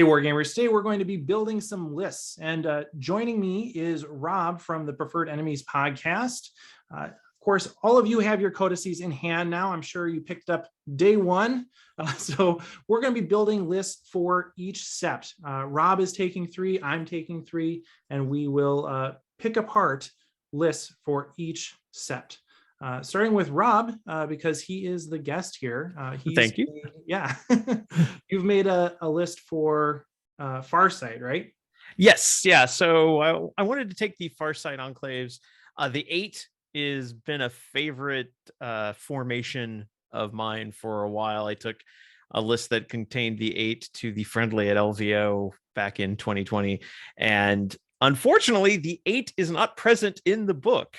Hey Wargamers, today we're going to be building some lists, and joining me is Rob from the Preferred Enemies podcast. Of course, all of you have your codices in hand now. I'm sure you picked up day one. So we're going to be building lists for each sept. Rob is taking 3, I'm taking 3, and we will pick apart lists for each sept. Starting with Rob, because he is the guest here. Thank you. Yeah. You've made a list for Farsight, right? Yes. Yeah. So I wanted to take the Farsight Enclaves. The 8 has been a favorite formation of mine for a while. I took a list that contained the 8 to the friendly at LVO back in 2020. And unfortunately, the 8 is not present in the book.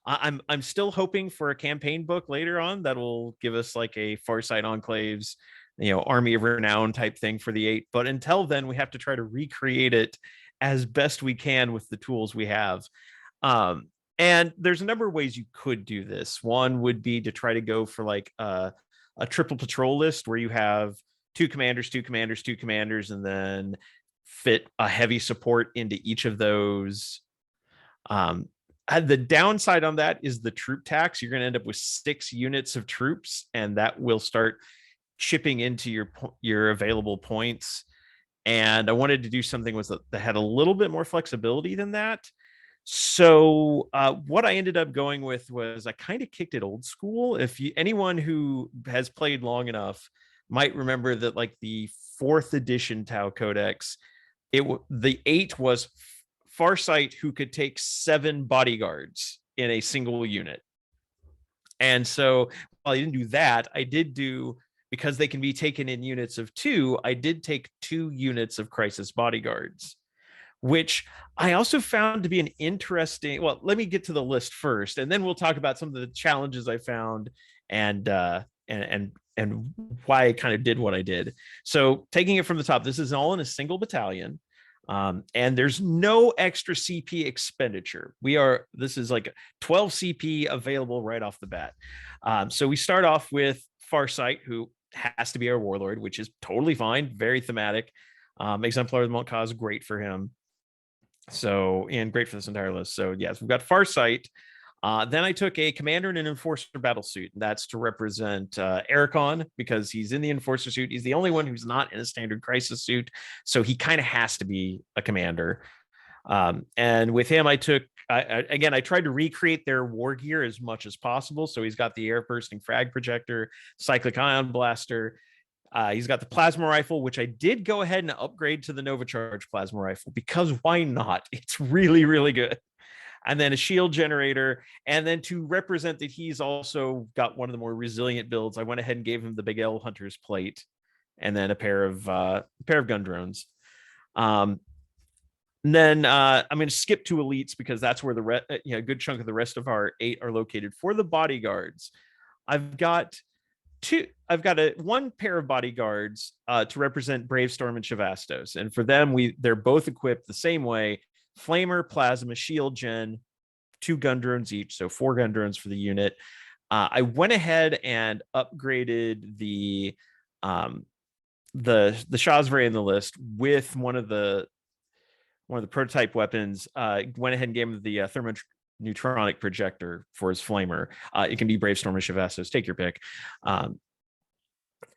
I'm still hoping for a campaign book later on that will give us like a Farsight Enclaves, Army of Renown type thing for the 8. But until then, we have to try to recreate it as best we can with the tools we have. And there's a number of ways you could do this. One would be to try to go for like a triple patrol list where you have 2 commanders, 2 commanders, 2 commanders, and then fit a heavy support into each of those. The downside on that is the troop tax. You're going to end up with 6 units of troops, and that will start chipping into your available points. And I wanted to do something that had a little bit more flexibility than that. So what I ended up going with was I kind of kicked it old school. Anyone who has played long enough might remember that like the 4th edition Tau Codex, the 8 was Farsight who could take 7 bodyguards in a single unit. And so while I didn't do that, I did do, because they can be taken in units of 2, I did take 2 units of crisis bodyguards, which I also found to be an interesting, well, let me get to the list first, and then we'll talk about some of the challenges I found and why I kind of did what I did. So taking it from the top, this is all in a single battalion. And there's no extra CP expenditure. This is like 12 CP available right off the bat. So we start off with Farsight, who has to be our warlord, which is totally fine, very thematic. Exemplar of the Monk Cause, great for him. So, and great for this entire list. So yes, we've got Farsight. Then I took a commander and an enforcer battle suit. That's to represent Ericon, because he's in the enforcer suit. He's the only one who's not in a standard crisis suit, so he kind of has to be a commander. And with him, I tried to recreate their war gear as much as possible. So he's got the air bursting frag projector, cyclic ion blaster. He's got the plasma rifle, which I did go ahead and upgrade to the Nova Charge plasma rifle, because why not? It's really, really good. And then a shield generator. And then to represent that he's also got one of the more resilient builds, I went ahead and gave him the Big L Hunter's plate and then a pair of gun drones. Then I'm going to skip to elites, because that's where a good chunk of the rest of our 8 are located. For the bodyguards, I've got one pair of bodyguards to represent Bravestorm and Shavastos. And for them, they're both equipped the same way: flamer, plasma, shield gen, 2 gun drones each, so 4 gun drones for the unit. I went ahead and upgraded the Shazvari in the list with one of the prototype weapons. Went ahead and gave him the thermoneutronic projector for his flamer. It can be Bravestorm or Shavastos, take your pick.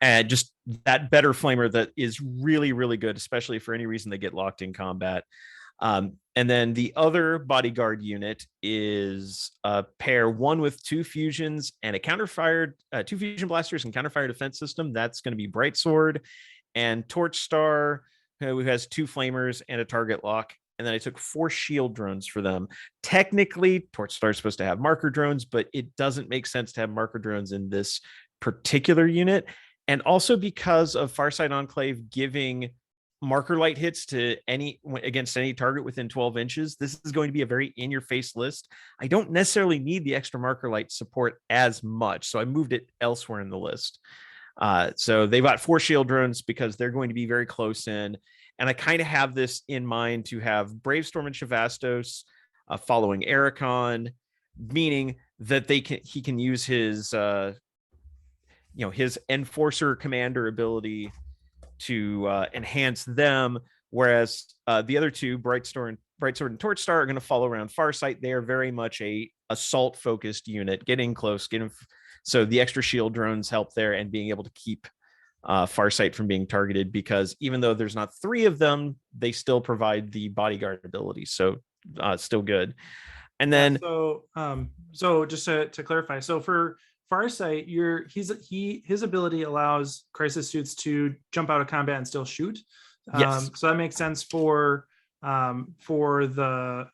And just that better flamer that is really, really good, especially for any reason they get locked in combat. And then the other bodyguard unit is a pair, one with 2 fusions and a counterfired, 2 fusion blasters and counterfire defense system. That's going to be Brightsword, and Torch Star, who has 2 flamers and a target lock. And then I took 4 shield drones for them. Technically, Torch Star is supposed to have marker drones, but it doesn't make sense to have marker drones in this particular unit. And also because of Farsight Enclave giving marker light hits against any target within 12 inches, this is going to be a very in-your-face list. I don't necessarily need the extra marker light support as much, so I moved it elsewhere in the list. So they've got 4 shield drones because they're going to be very close in. And I kind of have this in mind to have Bravestorm and Shavastos following Ericon, meaning that he can use his his enforcer commander ability to enhance them. Whereas the other two, Brightsword and Torchstar, are going to follow around Farsight. They are very much a assault focused unit, getting close, so the extra shield drones help there, and being able to keep Farsight from being targeted, because even though there's not 3 of them, they still provide the bodyguard ability. So still good. And then so just to clarify, so for Farsight, his ability allows crisis suits to jump out of combat and still shoot. Yes. So that makes sense for the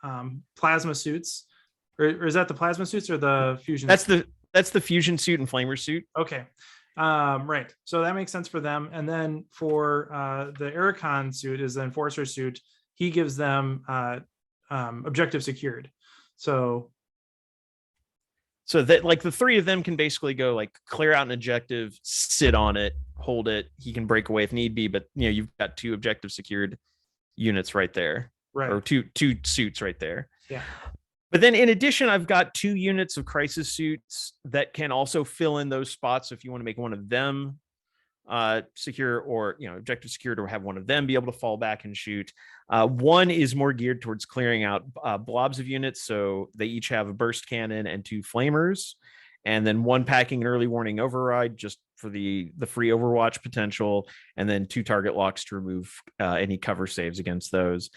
plasma suits, or is that the plasma suits or the fusion? That's the fusion suit and flamer suit. Okay. Right. So that makes sense for them. And then for the Ericon suit is the enforcer suit. He gives them objective secured. So that, like, the 3 of them can basically go like clear out an objective, sit on it, hold it. He can break away if need be, but you've got 2 objective secured units right there, right, or two suits right there. Yeah. But then in addition, I've got 2 units of crisis suits that can also fill in those spots if you want to make one of them secure, or objective secured, or have one of them be able to fall back and shoot. One is more geared towards clearing out blobs of units, so they each have a burst cannon and 2 flamers, and then 1 packing an early warning override just for the free overwatch potential, and then 2 target locks to remove any cover saves against those.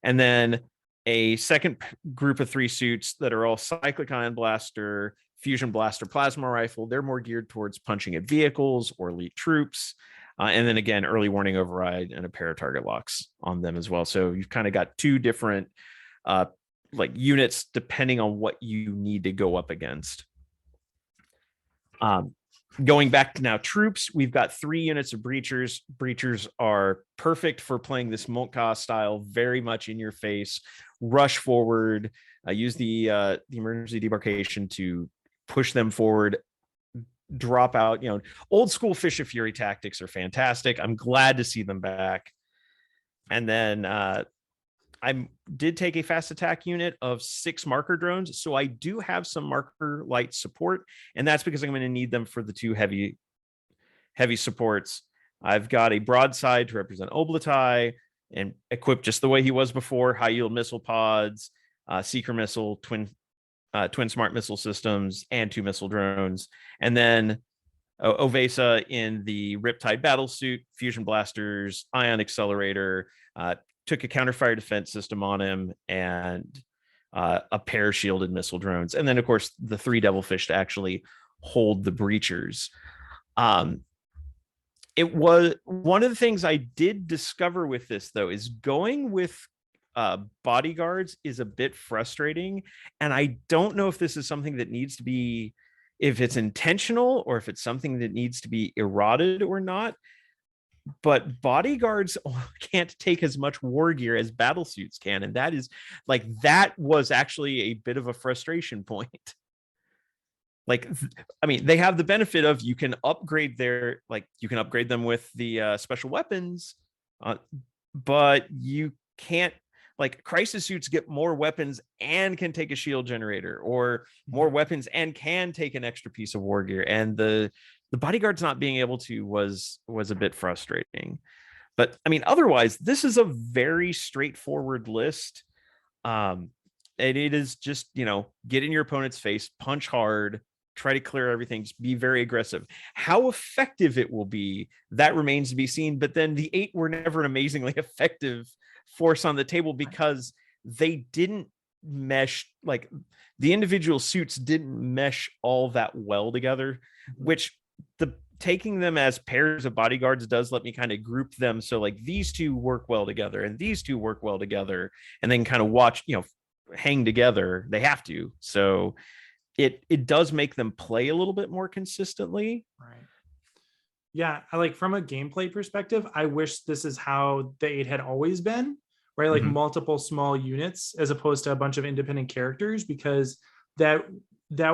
And then a second group of 3 suits that are all cyclic ion blaster, fusion blaster, plasma rifle. They're more geared towards punching at vehicles or elite troops. And then again, early warning override and a pair of target locks on them as well. So you've kind of got 2 different like units depending on what you need to go up against. Going back to now troops, we've got 3 units of breachers. Breachers are perfect for playing this Monka style, very much in your face, rush forward, use the emergency debarkation to push them forward, drop out. Old school Fish of Fury tactics are fantastic. I'm glad to see them back. And then I did take a fast attack unit of 6 marker drones, so I do have some marker light support, and that's because I'm going to need them for the 2 heavy supports. I've got a broadside to represent Oblatai, and equipped just the way he was before: high yield missile pods, seeker missile, twin smart missile systems, and 2 missile drones. And then Ovesa in the Riptide battle suit, fusion blasters, ion accelerator, took a counterfire defense system on him, and a pair shielded missile drones. And then, of course, the 3 devilfish to actually hold the breachers. It was one of the things I did discover with this, though, is going with bodyguards is a bit frustrating. And I don't know if this is something that needs to be, if it's intentional or if it's something that needs to be eroded or not. But bodyguards can't take as much war gear as battle suits can, and that was actually a bit of a frustration point. They have the benefit of you can upgrade them with the special weapons, but you can't. Crisis suits get more weapons and can take a shield generator, or more weapons and can take an extra piece of war gear, and the bodyguards not being able to was a bit frustrating. But otherwise, this is a very straightforward list. And it is just, get in your opponent's face, punch hard, try to clear everything, just be very aggressive. How effective it will be, that remains to be seen. But then the 8 were never an amazingly effective force on the table, because they didn't mesh, the individual suits didn't mesh all that well together, which taking them as pairs of bodyguards does let me kind of group them. So these 2 work well together and these 2 work well together, and then kind of watch, hang together. They have to. So it does make them play a little bit more consistently. Right. Yeah. From a gameplay perspective, I wish this is how the 8 had always been, right? Multiple small units as opposed to a bunch of independent characters, because that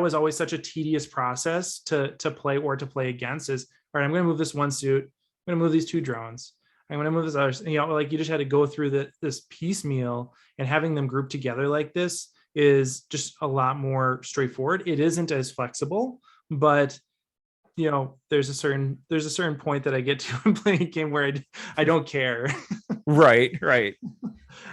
was always such a tedious process to play or to play against. Is, all right, I'm going to move this 1 suit, I'm going to move these 2 drones, I'm going to move this other, you just had to go through this piecemeal, and having them grouped together like this is just a lot more straightforward. It isn't as flexible, but you know, there's a certain point that I get to in playing a game where I don't care. Right, right.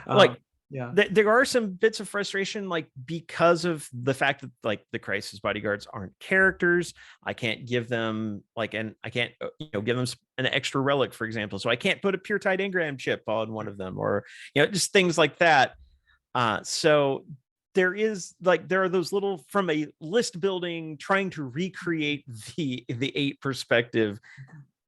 um, Like yeah. there are some bits of frustration, like because of the fact that like the crisis bodyguards aren't characters. I can't give them I can't give them an extra relic, for example. So I can't put a pure tide engram chip on one of them, or just things like that. So there are those little, from a list building, trying to recreate the 8 perspective.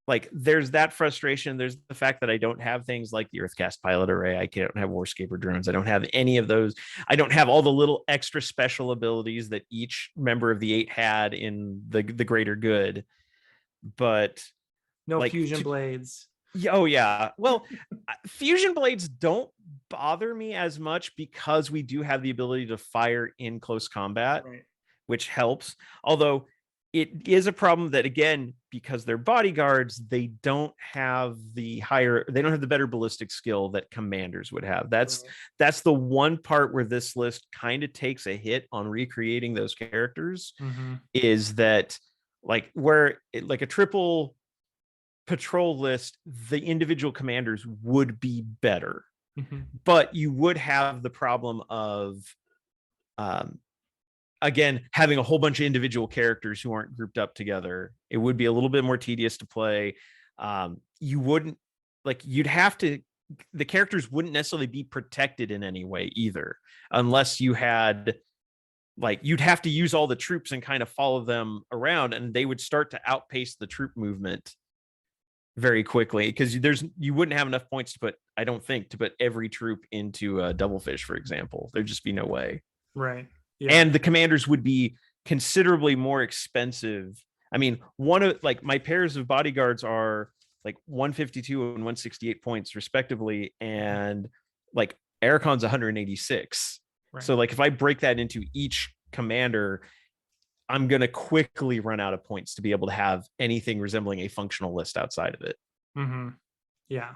Like there's that frustration. There's the fact that I don't have things like the Earthcast pilot array. I can't have Warscaper drones. I don't have any of those. I don't have all the little extra special abilities that each member of the 8 had in the greater good. But No like fusion blades. oh yeah. Well, fusion blades don't bother me as much because we do have the ability to fire in close combat, Right. which helps. Although it is a problem that, again, because they're bodyguards, they don't have the better ballistic skill that commanders would have. That's the one part where this list kind of takes a hit on recreating those characters. Mm-hmm. Is that like like a triple patrol list, the individual commanders would be better, but you would have the problem of again, having a whole bunch of individual characters who aren't grouped up together. It would be a little bit more tedious to play. You wouldn't the characters wouldn't necessarily be protected in any way either, unless you had you'd have to use all the troops and kind of follow them around, and they would start to outpace the troop movement very quickly, because you wouldn't have enough points I don't think, to put every troop into a Doublefish, for example. There'd just be no way. Right. Yeah. And the commanders would be considerably more expensive. I mean, one of my pairs of bodyguards are 152 and 168 points respectively, and Arakon's 186. Right. So if I break that into each commander, I'm going to quickly run out of points to be able to have anything resembling a functional list outside of it. Mm-hmm. Yeah,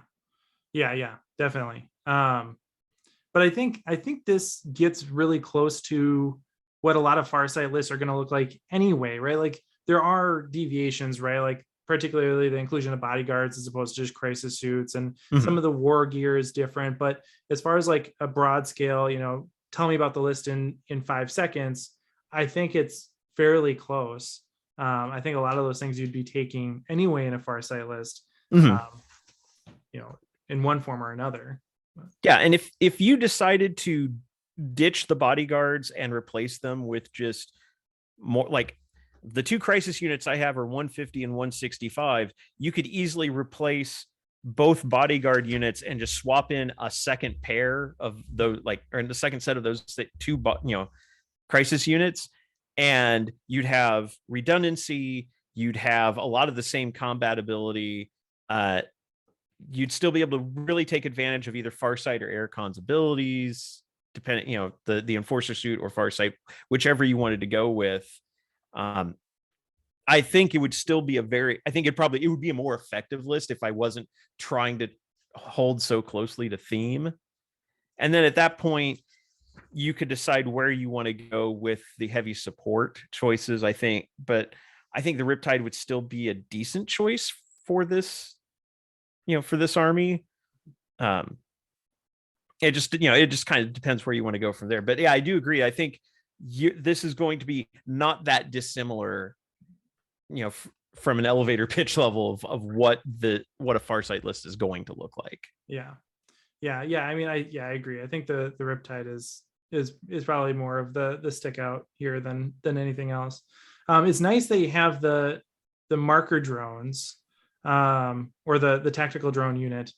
definitely. But I think this gets really close to what a lot of Farsight lists are going to look like anyway, right? Like there are deviations, right? Like particularly the inclusion of bodyguards as opposed to just crisis suits, and some of the war gear is different. But as far as a broad scale, tell me about the list in 5 seconds, I think it's fairly close. I think a lot of those things you'd be taking anyway in a Farsight list, in one form or another. Yeah, and if you decided to ditch the bodyguards and replace them with just more, the 2 crisis units I have are 150 and 165, you could easily replace both bodyguard units and just swap in a second pair of those, or in the second set of those 2 crisis units, and you'd have redundancy, you'd have a lot of the same combat ability. You'd still be able to really take advantage of either Farsight or Arakon's abilities, depending, the Enforcer suit or Farsight, whichever you wanted to go with. I think it would still be it would be a more effective list if I wasn't trying to hold so closely to theme. And then at that point, you could decide where you want to go with the heavy support choices, I think. But I think the Riptide would still be a decent choice for this, for this army. It just kind of depends where you want to go from there. But yeah, I do agree. I think this is going to be not that dissimilar, from an elevator pitch level of what a Farsight list is going to look like. Yeah. I mean, I agree. I think the Riptide is probably more of the stick out here than anything else. It's nice that you have the marker drones, or the tactical drone unit,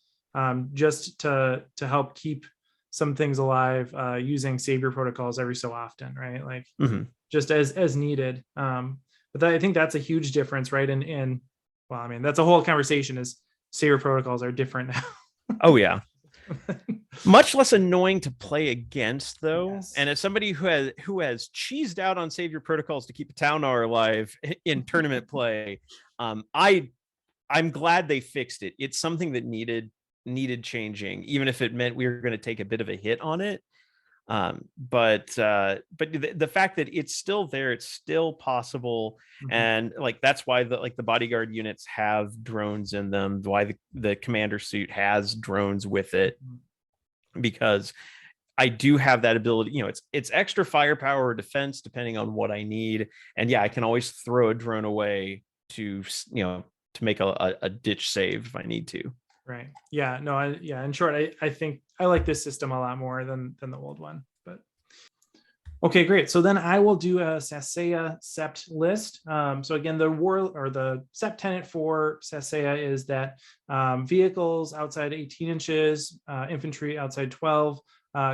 just to help keep some things alive, using savior protocols every so often, right? Just as needed. But I think that's a huge difference, right? And well, I mean, that's a whole conversation, is savior protocols are different now. Oh yeah. Much less annoying to play against, though. Yes. And as somebody who has cheesed out on savior protocols to keep a town hour alive in tournament play, I'm glad they fixed it. It's something that needed changing, even if it meant we were going to take a bit of a hit on it. But the fact that it's still there, it's still possible. Mhm. And like that's why the bodyguard units have drones in them, why the commander suit has drones with it, because I do have that ability. It's extra firepower or defense depending on what I need. And yeah, I can always throw a drone away to to make a ditch save if I need to. Right. Yeah. No. In short, I think I like this system a lot more than the old one. But okay, great. So then I will do a Sacea Sept list. So again, the Sept tenet for Sacea is that vehicles outside 18 inches, infantry outside 12,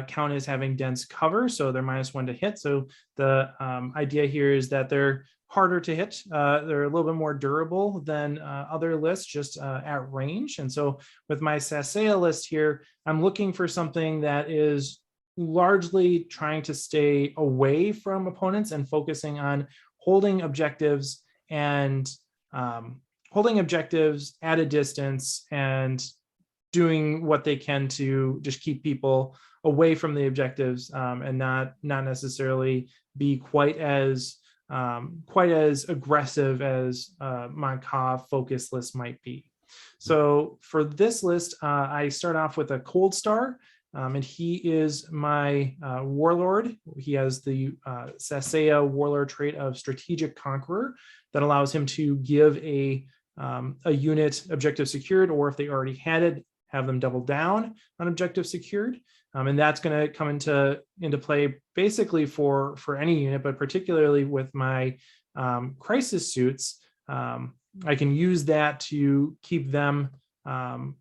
count as having dense cover. So they're -1 to hit. So the idea here is that they're harder to hit. They're a little bit more durable than other lists just at range. And so with my Sacea list here, I'm looking for something that is largely trying to stay away from opponents and focusing on holding objectives and holding objectives at a distance and doing what they can to just keep people away from the objectives, and not necessarily be quite as aggressive as Markov focus list might be. So for this list, I start off with a Cold Star, and he is my warlord. He has the Sacea warlord trait of Strategic Conqueror that allows him to give a unit objective secured, or if they already had it, have them double down on objective secured. And that's going to come into play basically for any unit, but particularly with my crisis suits. I can use that to keep them in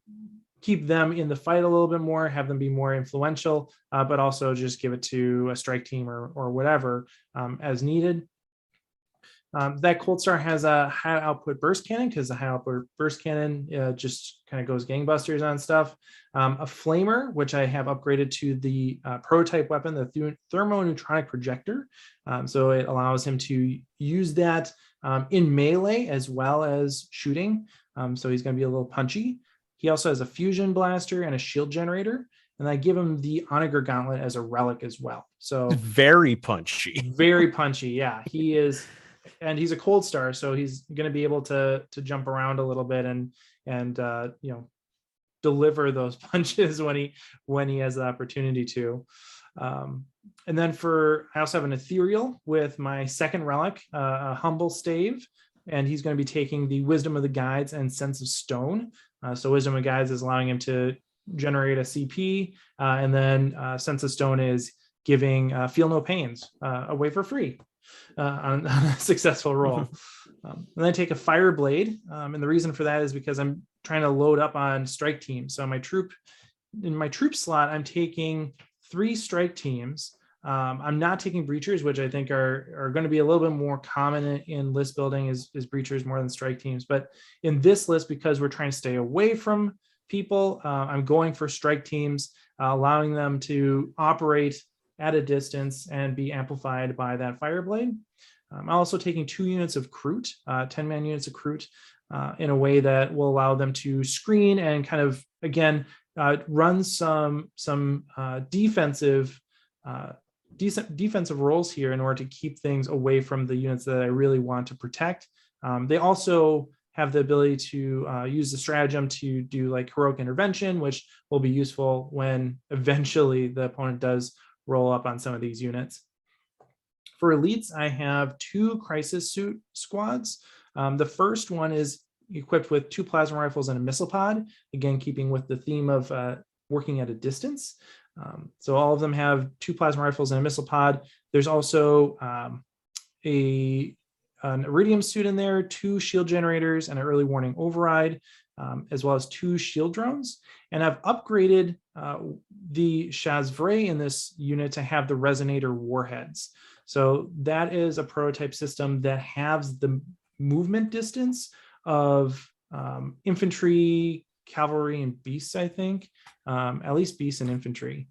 the fight a little bit more, have them be more influential, but also just give it to a strike team or whatever as needed. That Cold Star has a high output burst cannon, because the high output burst cannon just kind of goes gangbusters on stuff. A flamer, which I have upgraded to the prototype weapon, the thermoneutronic projector. So it allows him to use that in melee as well as shooting. So he's going to be a little punchy. He also has a fusion blaster and a shield generator. And I give him the Onager Gauntlet as a relic as well. So very punchy. Very punchy. Yeah, he is. And he's a Cold Star, so he's going to be able to jump around a little bit and deliver those punches when he has the opportunity to. And then I also have an Ethereal with my second relic, a Humble Stave, and he's going to be taking the Wisdom of the Guides and Sense of Stone. So Wisdom of Guides is allowing him to generate a CP, and then Sense of Stone is giving Feel No Pains away for free. On a successful roll. And then I take a Fire Blade, and the reason for that is because I'm trying to load up on strike teams. So in my troop slot, I'm taking 3 strike teams. I'm not taking breachers, which I think are going to be a little bit more common in list building is breachers more than strike teams. But in this list, because we're trying to stay away from people, I'm going for strike teams, allowing them to operate at a distance and be amplified by that Fireblade. I'm also taking 2 units of Kroot, 10-man units of Kroot, in a way that will allow them to screen and kind of, again, run some defensive roles here in order to keep things away from the units that I really want to protect. They also have the ability to use the stratagem to do like heroic intervention, which will be useful when eventually the opponent does roll up on some of these units. For elites, I have 2 crisis suit squads. The first one is equipped with 2 plasma rifles and a missile pod, again, keeping with the theme of working at a distance. So all of them have 2 plasma rifles and a missile pod. There's also an Iridium suit in there, 2 shield generators and an early warning override, as well as 2 shield drones. And I've upgraded the Chazvray in this unit to have the resonator warheads. So that is a prototype system that has the movement distance of infantry, cavalry, and beasts, I think, at least beasts and infantry.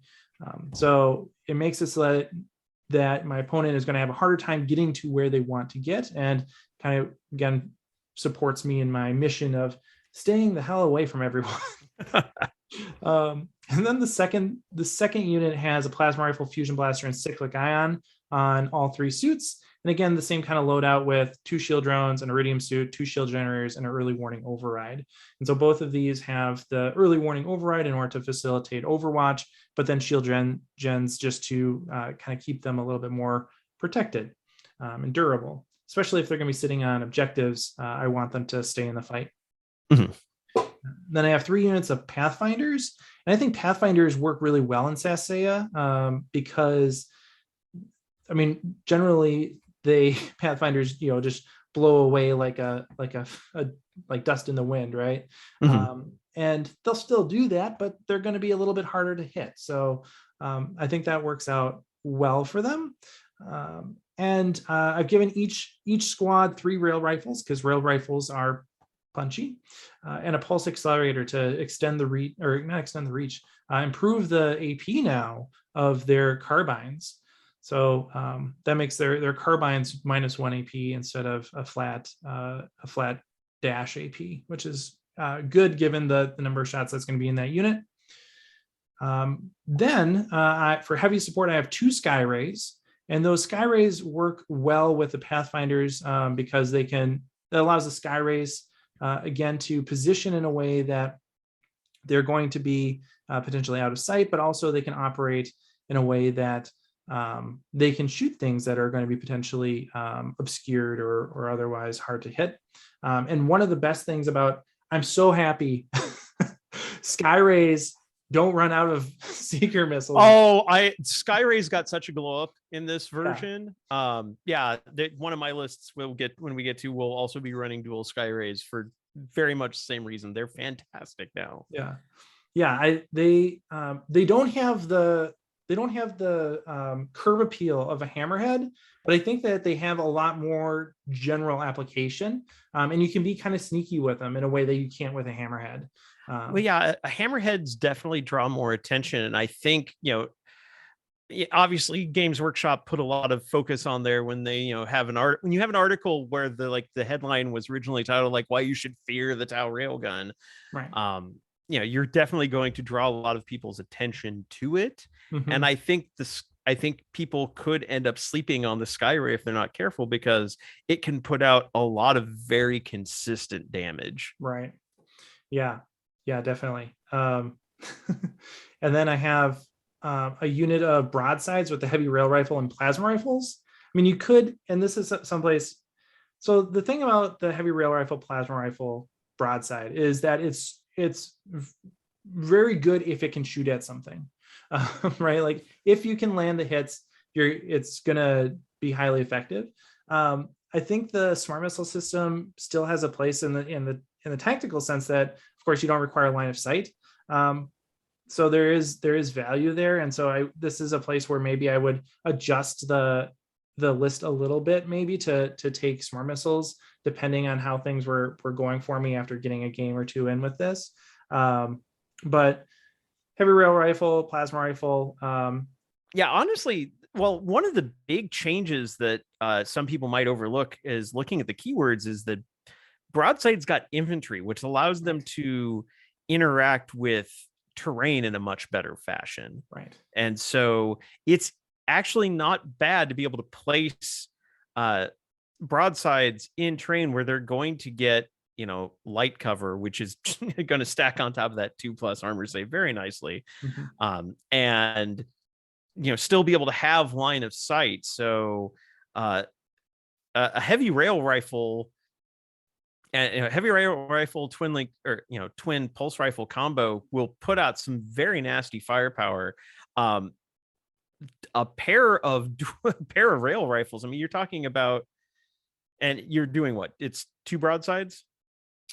So it makes it so that my opponent is going to have a harder time getting to where they want to get, and kind of, again, supports me in my mission of staying the hell away from everyone. And then the second unit has a plasma rifle, fusion blaster, and cyclic ion on all 3 suits. And again, the same kind of loadout with 2 shield drones, an iridium suit, 2 shield generators, and an early warning override. And so both of these have the early warning override in order to facilitate overwatch, but then shield gens just to kind of keep them a little bit more protected and durable, especially if they're going to be sitting on objectives. I want them to stay in the fight. Mhm. Then I have 3 units of Pathfinders. And I think Pathfinders work really well in Sacea because, I mean, generally they Pathfinders, just blow away like dust in the wind, right? Mhm. And they'll still do that, but they're going to be a little bit harder to hit. So I think that works out well for them. And I've given each squad 3 rail rifles because rail rifles are punchy, and a pulse accelerator to extend the reach, or not extend the reach, improve the AP now of their carbines. So that makes their carbines -1 AP instead of a flat dash AP, which is good given the number of shots that's going to be in that unit. Then for heavy support, I have 2 Sky Rays, and those Sky Rays work well with the Pathfinders because that allows the Sky Rays again to position in a way that they're going to be potentially out of sight, but also they can operate in a way that they can shoot things that are going to be potentially obscured or otherwise hard to hit. And one of the best things about, I'm so happy Sky Rays don't run out of seeker missiles. Oh, Skyray's got such a glow up in this version. Yeah, one of my lists when we get to will also be running dual Skyrays for very much the same reason. They're fantastic now. They don't have the curve appeal of a hammerhead, but I think that they have a lot more general application, and you can be kind of sneaky with them in a way that you can't with a hammerhead. Well, yeah, hammerheads definitely draw more attention, and I think obviously Games Workshop put a lot of focus on there when they have when you have an article where the headline was originally titled like why you should fear the Tau railgun, right? You're definitely going to draw a lot of people's attention to it. Mm-hmm. And I think people could end up sleeping on the Skyray if they're not careful because it can put out a lot of very consistent damage. Right. Yeah, definitely. And then I have a unit of broadsides with the heavy rail rifle and plasma rifles. I mean, you could, and this is someplace. So the thing about the heavy rail rifle, plasma rifle broadside is that it's very good if it can shoot at something, right? Like if you can land the hits, it's gonna be highly effective. I think the smart missile system still has a place in the tactical sense that, of course, you don't require line of sight. So there is value there, and so this is a place where maybe I would adjust the list a little bit, maybe to take smart missiles depending on how things were going for me after getting a game or 2 in with this. But heavy rail rifle, plasma rifle. Yeah, honestly, well, one of the big changes that some people might overlook is looking at the keywords is that broadside's got infantry, which allows them to interact with terrain in a much better fashion. Right. And so it's actually not bad to be able to place broadsides in terrain where they're going to get light cover, which is going to stack on top of that 2+ armor save very nicely. Mm-hmm. And still be able to have line of sight. So a heavy rail rifle and heavy rail rifle twin link or twin pulse rifle combo will put out some very nasty firepower. A pair of rail rifles, I mean, you're talking about, and you're doing what? It's 2 broadsides?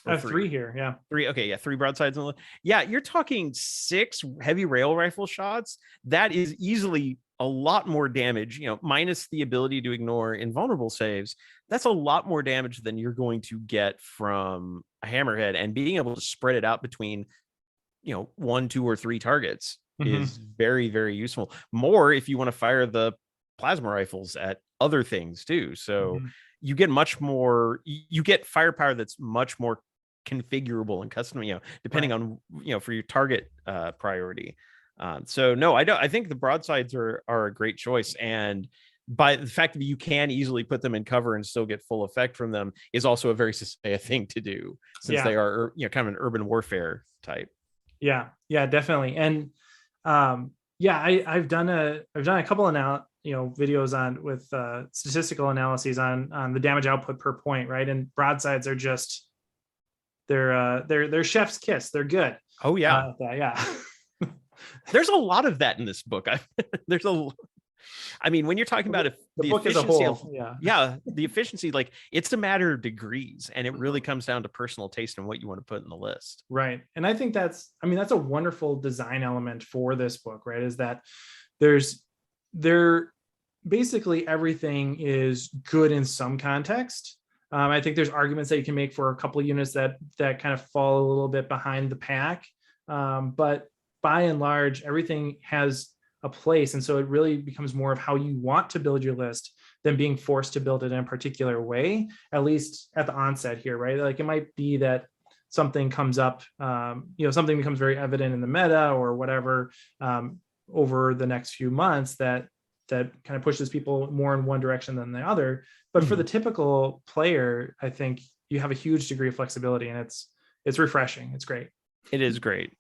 I have 3 here. Yeah. 3. Okay. Yeah. 3 broadsides. Yeah. You're talking 6 heavy rail rifle shots. That is easily a lot more damage, minus the ability to ignore invulnerable saves. That's a lot more damage than you're going to get from a hammerhead, and being able to spread it out between, 1, 2, or 3 targets is very, very useful. More if you want to fire the plasma rifles at other things too. So you get much more, you get firepower that's much more configurable and custom, depending on, for your target priority. So no, I think the broadsides are a great choice. And by the fact that you can easily put them in cover and still get full effect from them is also a very Sacea thing to do, since they are, kind of an urban warfare type. Yeah, definitely. And I've done a couple of videos on with statistical analyses on the damage output per point, right? And broadsides are just they're chef's kiss. They're good. Oh yeah. There's a lot of that in this book. When you're talking about the book as a whole, the efficiency, like, it's a matter of degrees, and it really comes down to personal taste and what you want to put in the list. Right. And I think that's a wonderful design element for this book, right? Is that basically everything is good in some context. I think there's arguments that you can make for a couple of units that kind of fall a little bit behind the pack. But by and large, everything has a place. And so it really becomes more of how you want to build your list than being forced to build it in a particular way, at least at the onset here, right? Like, it might be that something comes up, something becomes very evident in the meta or whatever over the next few months that kind of pushes people more in one direction than the other. But for the typical player, I think you have a huge degree of flexibility, and it's refreshing. It's great. It is great.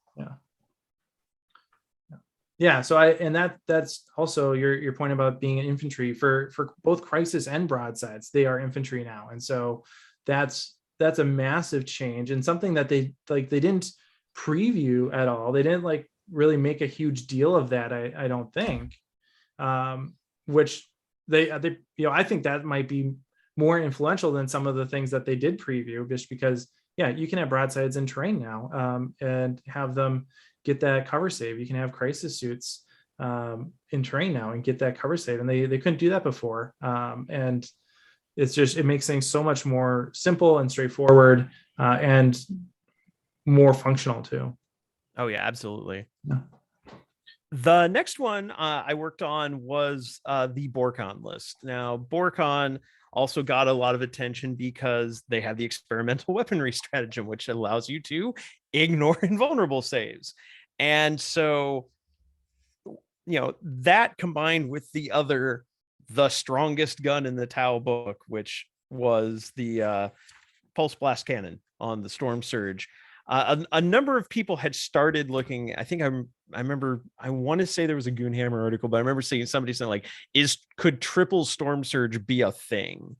Yeah. So that's also your point about being an infantry for both crisis and broadsides. They are infantry now. And so that's a massive change, and something that they didn't preview at all. They didn't really make a huge deal of that. I don't think, which they I think that might be more influential than some of the things that they did preview, just because, you can have broadsides in terrain now, and have them get that cover save. You can have crisis suits in terrain now and get that cover save, and they couldn't do that before. And it makes things so much more simple and straightforward, and more functional too. Oh yeah, absolutely. Yeah. The next one I worked on was the Borkan list. Now, Borkan also got a lot of attention because they have the experimental weaponry stratagem, which allows you to ignore invulnerable saves. And so, that combined with the strongest gun in the Tau book, which was the pulse blast cannon on the Storm Surge. A number of people had started looking. I think I want to say there was a Goonhammer article, but I remember seeing somebody saying, could triple Storm Surge be a thing?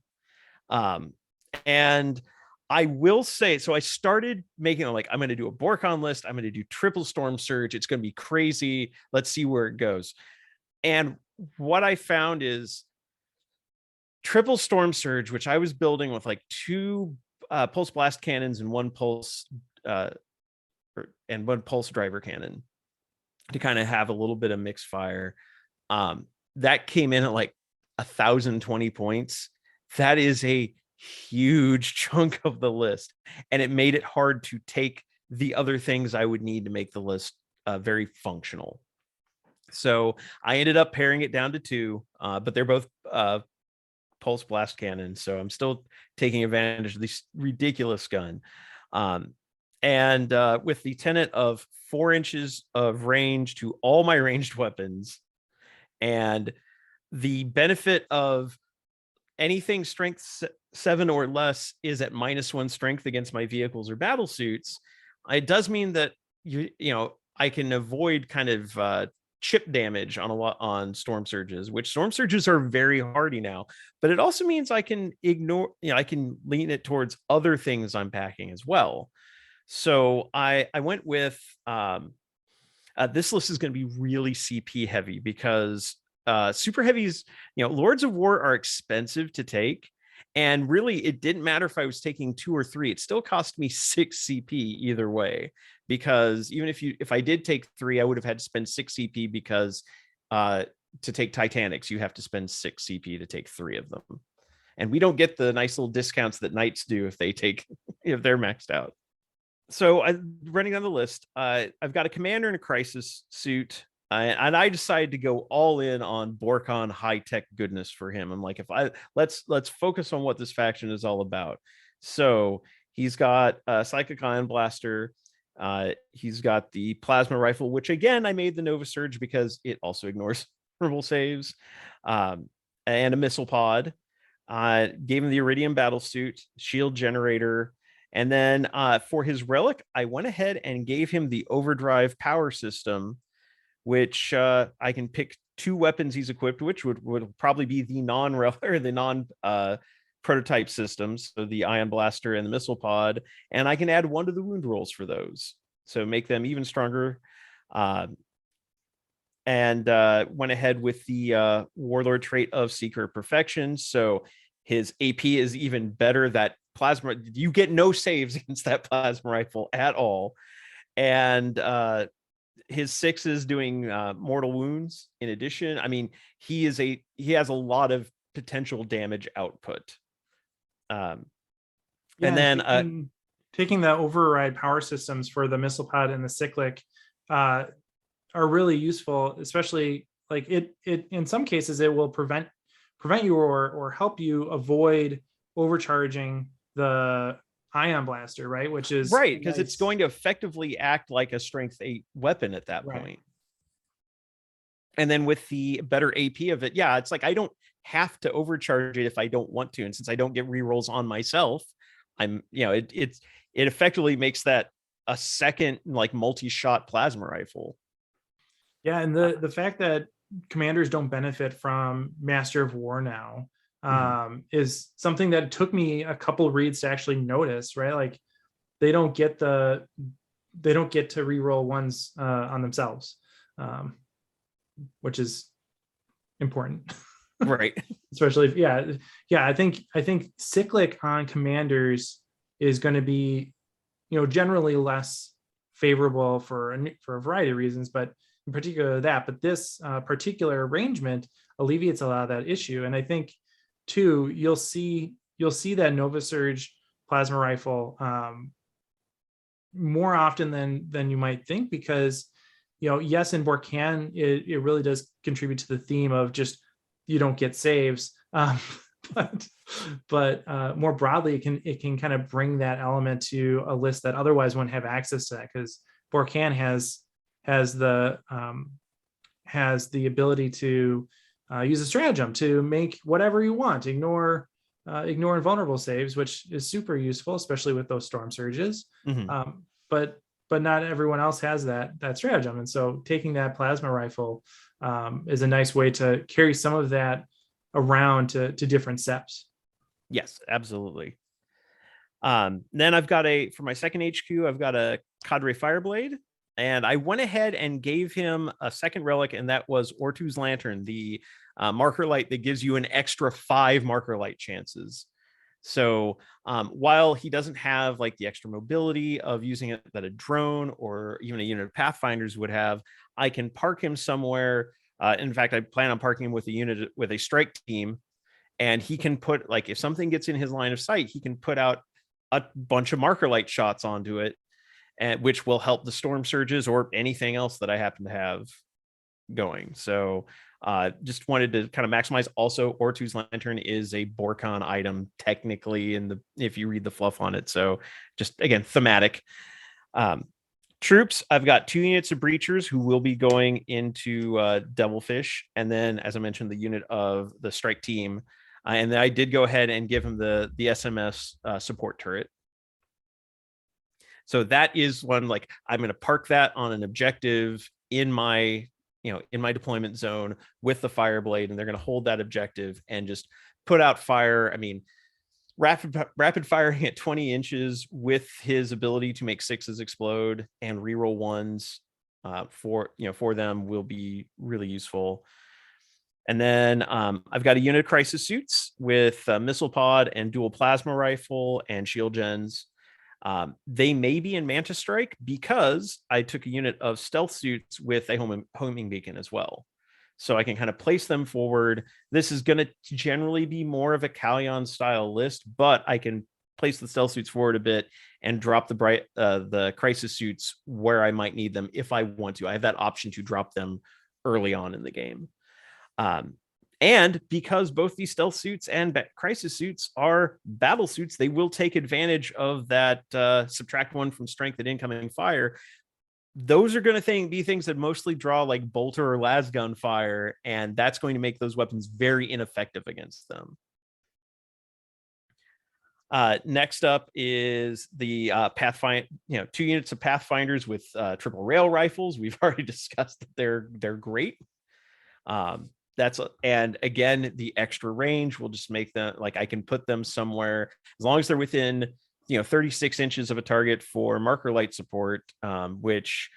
And I will say, so I started making I'm going to do a Borkan list. I'm going to do triple Storm Surge. It's going to be crazy. Let's see where it goes. And what I found is triple Storm Surge, which I was building with two pulse blast cannons and one pulse driver cannon to kind of have a little bit of mixed fire. That came in at 1,020 points. That is a huge chunk of the list, and it made it hard to take the other things I would need to make the list very functional. So I ended up paring it down to 2, but they're both pulse blast cannons, so I'm still taking advantage of this ridiculous gun. And with the tenet of 4 inches of range to all my ranged weapons, and the benefit of anything strength 7 or less is at -1 strength against my vehicles or battle suits, it does mean that I can avoid kind of chip damage on Storm Surges, which Storm Surges are very hardy now. But it also means I can ignore, I can lean it towards other things I'm packing as well. So I went with this list is going to be really CP heavy, because super heavies, Lords of War are expensive to take. And really, it didn't matter if I was taking 2 or 3. It still cost me 6 CP either way, because even if I did take 3, I would have had to spend 6 CP, because to take Titanics, you have to spend 6 CP to take 3 of them. And we don't get the nice little discounts that Knights do if they're maxed out. So running down the list, I've got a commander in a crisis suit. And I decided to go all in on Borkan high-tech goodness for him. I'm like, let's focus on what this faction is all about. So He's got a Psychic Ion Blaster. He's got the Plasma Rifle, which again, I made the Nova Surge because it also ignores verbal saves, and a Missile Pod. Gave him the Iridium Battle Suit, Shield Generator, and then for his relic, I went ahead and gave him the Overdrive Power System, which I can pick 2 weapons he's equipped, which would probably be the non prototype systems, so the Ion Blaster and the Missile Pod, and I can add 1 to the wound rolls for those, so make them even stronger. And went ahead with the Warlord trait of Secret Perfection, so his AP is even better. That plasma, you get no saves against that plasma rifle at all, and his 6 is doing mortal wounds in addition. I mean, he has a lot of potential damage output. And then taking the override power systems for the Missile Pod and the Cyclic are really useful, especially like it in some cases it will prevent you or help you avoid overcharging the Ion Blaster, right? Which is right, because it's going to effectively act like a strength 8 weapon at that point. And then with the better AP of it, yeah, it's like I don't have to overcharge it if I don't want to, and since I don't get rerolls on myself, I'm, it effectively makes that a second like multi-shot plasma rifle. Yeah, and the fact that commanders don't benefit from Master of War now is something that took me a couple reads to actually notice, right? Like they don't get to reroll ones on themselves, which is important. Right. Especially if, I think Cyclic on commanders is going to be, generally less favorable for a variety of reasons, but in particular that. But this particular arrangement alleviates a lot of that issue, and I think too you'll see that Nova Surge plasma rifle more often than you might think, because yes, in Borkan it really does contribute to the theme of just you don't get saves, but more broadly it can kind of bring that element to a list that otherwise wouldn't have access to that, because Borkan has the ability to use a stratagem to make whatever you want, ignore invulnerable saves, which is super useful, especially with those storm surges. But not everyone else has that stratagem, and so taking that plasma rifle is a nice way to carry some of that around to different septs. Yes, absolutely. Then I've got for my second HQ, I've got a Cadre Fireblade, and I went ahead and gave him a second relic, and that was Ortu's Lantern, the marker light that gives you an extra 5 marker light chances. So while he doesn't have like the extra mobility of using it that a drone or even a unit of Pathfinders would have, I can park him somewhere. In fact, I plan on parking him with a unit with a strike team, and he can put, like, if something gets in his line of sight, he can put out a bunch of marker light shots onto it, and which will help the storm surges or anything else that I happen to have going. So just wanted to kind of maximize. Also, Ortu's Lantern is a Borkan item technically if you read the fluff on it. So just again, thematic. Troops, I've got 2 units of Breachers who will be going into Devilfish, and then, as I mentioned, the unit of the strike team, and then I did go ahead and give him the SMS support turret. So that is one, like, I'm going to park that on an objective in my deployment zone with the Fireblade, and they're going to hold that objective and just put out fire. I mean, rapid firing at 20 inches with his ability to make 6s explode and reroll 1s for them will be really useful. And then I've got a unit of Crisis Suits with Missile Pod and dual plasma rifle and shield gens. They may be in Manta Strike because I took a unit of Stealth Suits with a homing beacon as well. So I can kind of place them forward. This is going to generally be more of a Callion style list, but I can place the Stealth Suits forward a bit and drop the Crisis Suits where I might need them if I want to. I have that option to drop them early on in the game. And because both these stealth suits and crisis suits are battle suits, they will take advantage of that subtract 1 from strength at incoming fire. Those are going to be things that mostly draw like bolter or lasgun fire, and that's going to make those weapons very ineffective against them. Next up is the Pathfinder, 2 units of Pathfinders with triple rail rifles. We've already discussed that they're great. And again, the extra range will just make them like I can put them somewhere as long as they're within 36 inches of a target for marker light support, which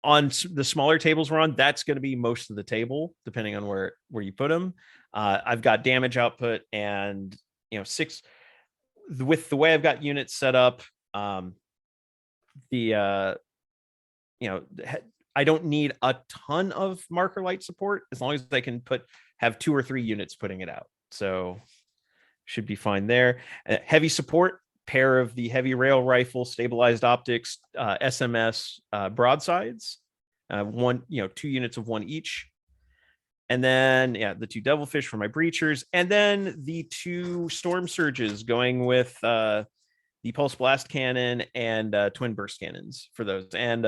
on the smaller tables we're on, that's going to be most of the table, depending on where you put them. I've got damage output and 6 with the way I've got units set up. I don't need a ton of marker light support as long as I can have 2 or 3 units putting it out. So should be fine there. Heavy support, pair of the heavy rail rifle, stabilized optics, SMS broadsides, 2 units of 1 each. And then, the 2 devilfish for my breachers, and then the 2 storm surges going with the pulse blast cannon and twin burst cannons for those, and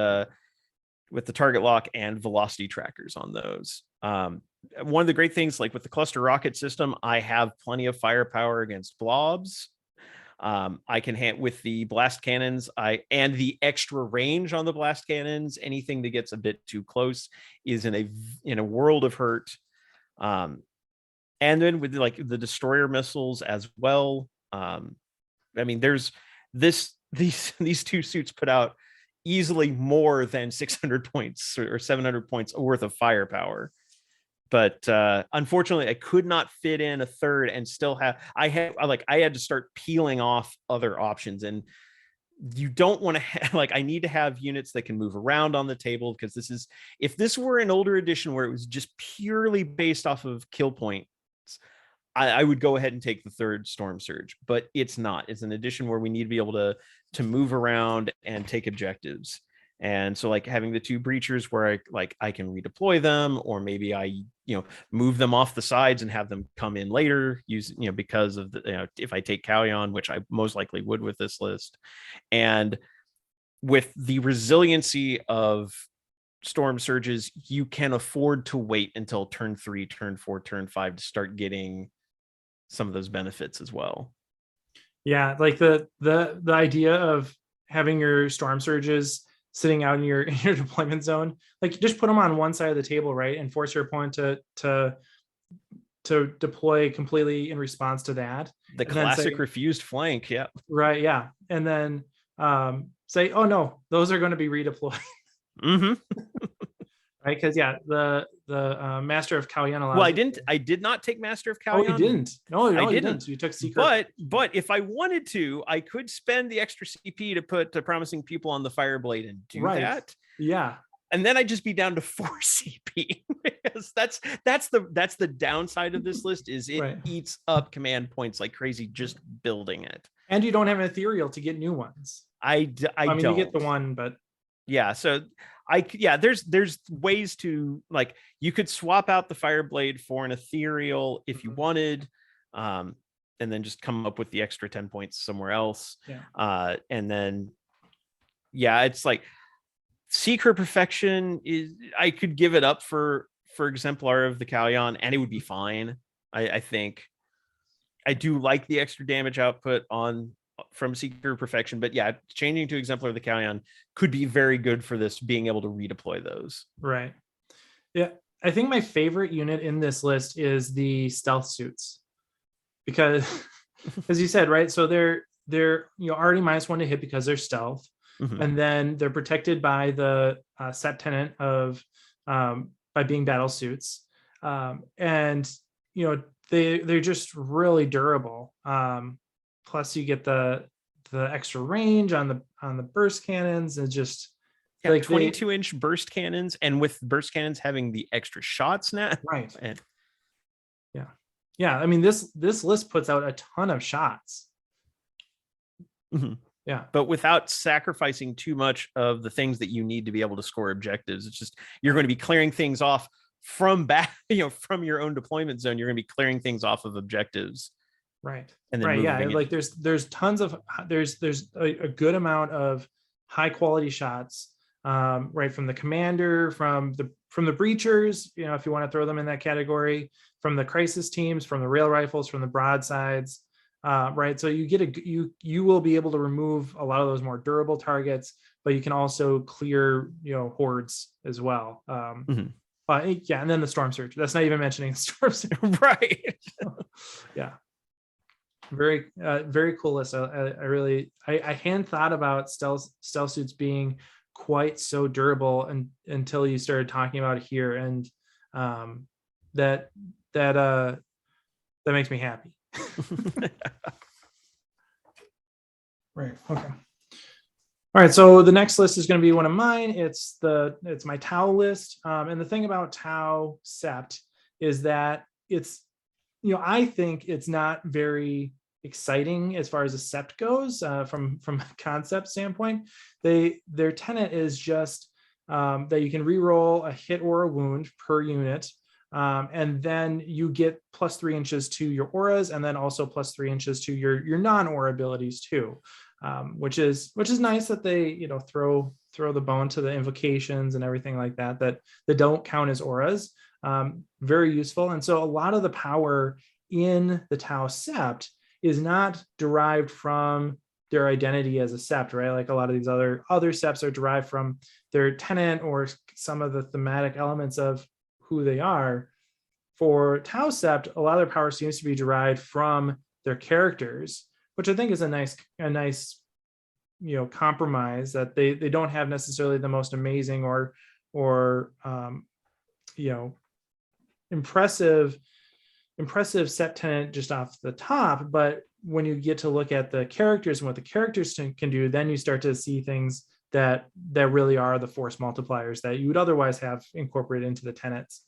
with the target lock and velocity trackers on those. One of the great things, like with the cluster rocket system, I have plenty of firepower against blobs. I can with the blast cannons, and the extra range on the blast cannons, anything that gets a bit too close is in a world of hurt. And then with like the destroyer missiles as well. There's these 2 suits put out easily more than 600 points or 700 points worth of firepower. But unfortunately, I could not fit in a third and still I had to start peeling off other options. And you don't want to I need to have units that can move around on the table, because if this were an older edition where it was just purely based off of kill points, I would go ahead and take the 3rd Storm Surge, but it's not. It's an edition where we need to be able to move around and take objectives. And so like having the 2 breachers where I can redeploy them, or maybe I move them off the sides and have them come in later, because of the if I take Callion, which I most likely would with this list. And with the resiliency of storm surges, you can afford to wait until turn 3, turn 4, turn 5 to start getting some of those benefits as well. Yeah, like the idea of having your storm surges sitting out in your deployment zone, like just put them on one side of the table, right, and force your opponent to deploy completely in response to that. The classic refused flank, yeah. Right, yeah, and then say, oh no, those are going to be redeployed. Mm-hmm. Right, because the Master of Callion. Well, I did not take Master of Callion. Oh, you didn't? No, I didn't. You took Secret. But if I wanted to, I could spend the extra CP to put Promising People on the Fireblade and do that. Yeah. And then I'd just be down to 4 CP, because that's the downside of this list, is it eats up command points like crazy just building it. And you don't have an ethereal to get new ones. I mean, don't. You get the one, but yeah. So there's ways to, like, you could swap out the Fireblade for an ethereal if you wanted, and then just come up with the extra 10 points somewhere else. Yeah. And then it's like Secret Perfection is, I could give it up for Exemplar of the Callion and it would be fine. I think I do like the extra damage output from Secret Perfection, but changing to Exemplar of the Callion could be very good for this, being able to redeploy those. Right. Yeah. I think my favorite unit in this list is the stealth suits, because as you said, right, so they're already -1 to hit because they're stealth. Mm-hmm. And then they're protected by the Sept tenant of by being battle suits, and they're just really durable. Plus, you get the extra range on the burst cannons, and just like 22-inch burst cannons, and with burst cannons having the extra shots now. Right. And yeah. I mean, this list puts out a ton of shots. Mm-hmm. Yeah, but without sacrificing too much of the things that you need to be able to score objectives. It's just, you're going to be clearing things off from back, from your own deployment zone, you're going to be clearing things off of objectives. Right. And then Right. Yeah. moving Like there's tons of, there's a good amount of high quality shots, right, from the commander, from the breachers, if you want to throw them in that category, from the crisis teams, from the rail rifles, from the broadsides, right. So you get you will be able to remove a lot of those more durable targets, but you can also clear, hordes as well. Yeah, and then the storm surge. That's not even mentioning the storm surge. Right. Yeah. Very cool list. I hadn't thought about stealth suits being quite so durable until you started talking about it here, and that makes me happy. Right. Okay. All right. So the next list is going to be one of mine. It's my Tau list. And the thing about Tau Sept is that it's, I think it's not very exciting as far as a sept goes, from a concept standpoint. Their tenet is just that you can re-roll a hit or a wound per unit, and then you get +3 inches to your auras, and then also +3 inches to your non-aura abilities too, which is nice that they throw the bone to the invocations and everything like that don't count as auras. Very useful. And so a lot of the power in the Tau Sept is not derived from their identity as a sept, right? Like a lot of these other septs are derived from their tenet or some of the thematic elements of who they are. For Tau Sept, a lot of their power seems to be derived from their characters, which I think is a nice compromise, that they don't have necessarily the most amazing or impressive sept tenet just off the top, but when you get to look at the characters and what the characters can do, then you start to see things that really are the force multipliers that you would otherwise have incorporated into the tenets.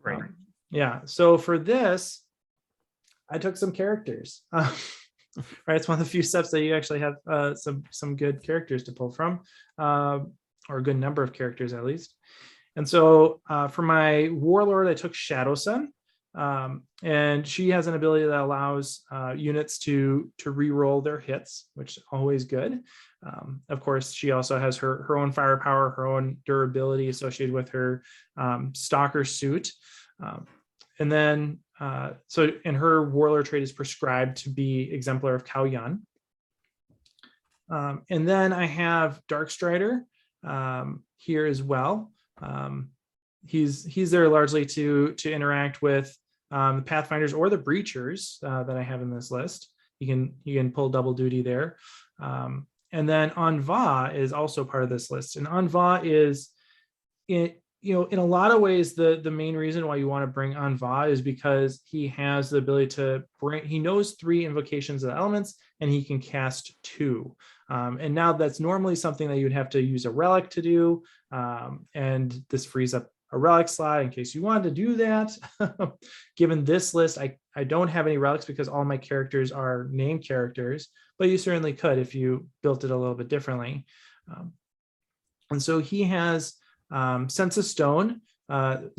Right. Yeah. So for this, I took some characters. Right. It's one of the few septs that you actually have some good characters to pull from, or a good number of characters at least. And so for my warlord, I took Shadow Sun. And she has an ability that allows units to re-roll their hits, which is always good. Of course, she also has her own firepower, her own durability associated with her stalker suit. And then, and her warlord trait is prescribed to be exemplar of Kao Yun. And then I have Darkstrider here as well. He's there largely to interact with the Pathfinders or the Breachers that I have in this list. You can pull double duty there. And then Anva is also part of this list. And Anva is, in a lot of ways, the main reason why you want to bring Anva is because he has the ability to he knows 3 invocations of the elements, and he can cast 2. And now that's normally something that you'd have to use a relic to do. And this frees up a relic slot in case you wanted to do that. Given this list, I don't have any relics because all my characters are named characters, but you certainly could if you built it a little bit differently. And so he has Sense of Stone,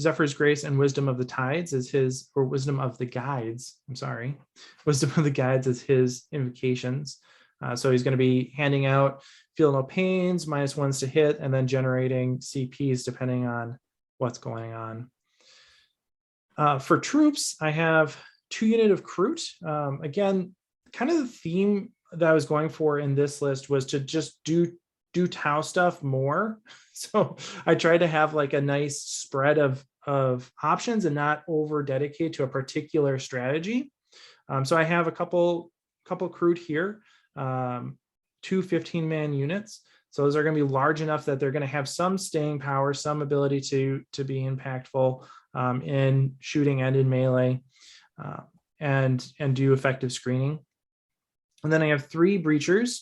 Zephyr's Grace, and Wisdom of the Tides is his, or Wisdom of the Guides. I'm sorry. Wisdom of the Guides is his invocations. So he's going to be handing out Feel No Pains, -1s to hit, and then generating CPs depending on what's going on. For troops, I have 2 unit of Kroot. Again, kind of the theme that I was going for in this list was to just do Tau stuff more. So I tried to have like a nice spread of options and not over dedicate to a particular strategy. So I have a couple Kroot here, 2 15-man units. So those are going to be large enough that they're going to have some staying power, some ability to be impactful in shooting and in melee, and do effective screening. And then I have 3 breachers,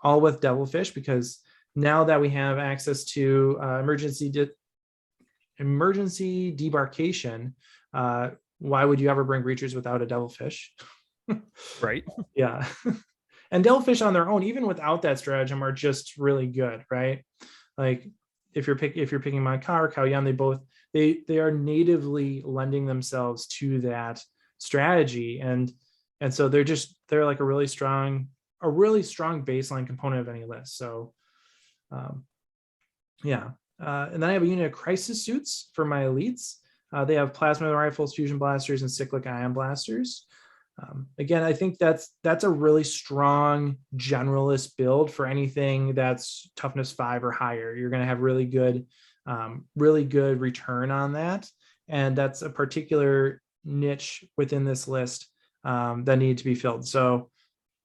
all with Devilfish, because now that we have access to emergency debarkation, why would you ever bring breachers without a Devilfish? Right. Yeah. And Devilfish on their own, even without that stratagem, are just really good, right? Like if you're picking Mankar or Kao Yan, they are natively lending themselves to that strategy, and so they're like a really strong baseline component of any list. So yeah. And then I have a unit of crisis suits for my elites. They have plasma rifles, fusion blasters, and cyclic ion blasters. Again, I think that's a really strong generalist build for anything that's toughness 5 or higher. You're going to have really good return on that, and that's a particular niche within this list that need to be filled. So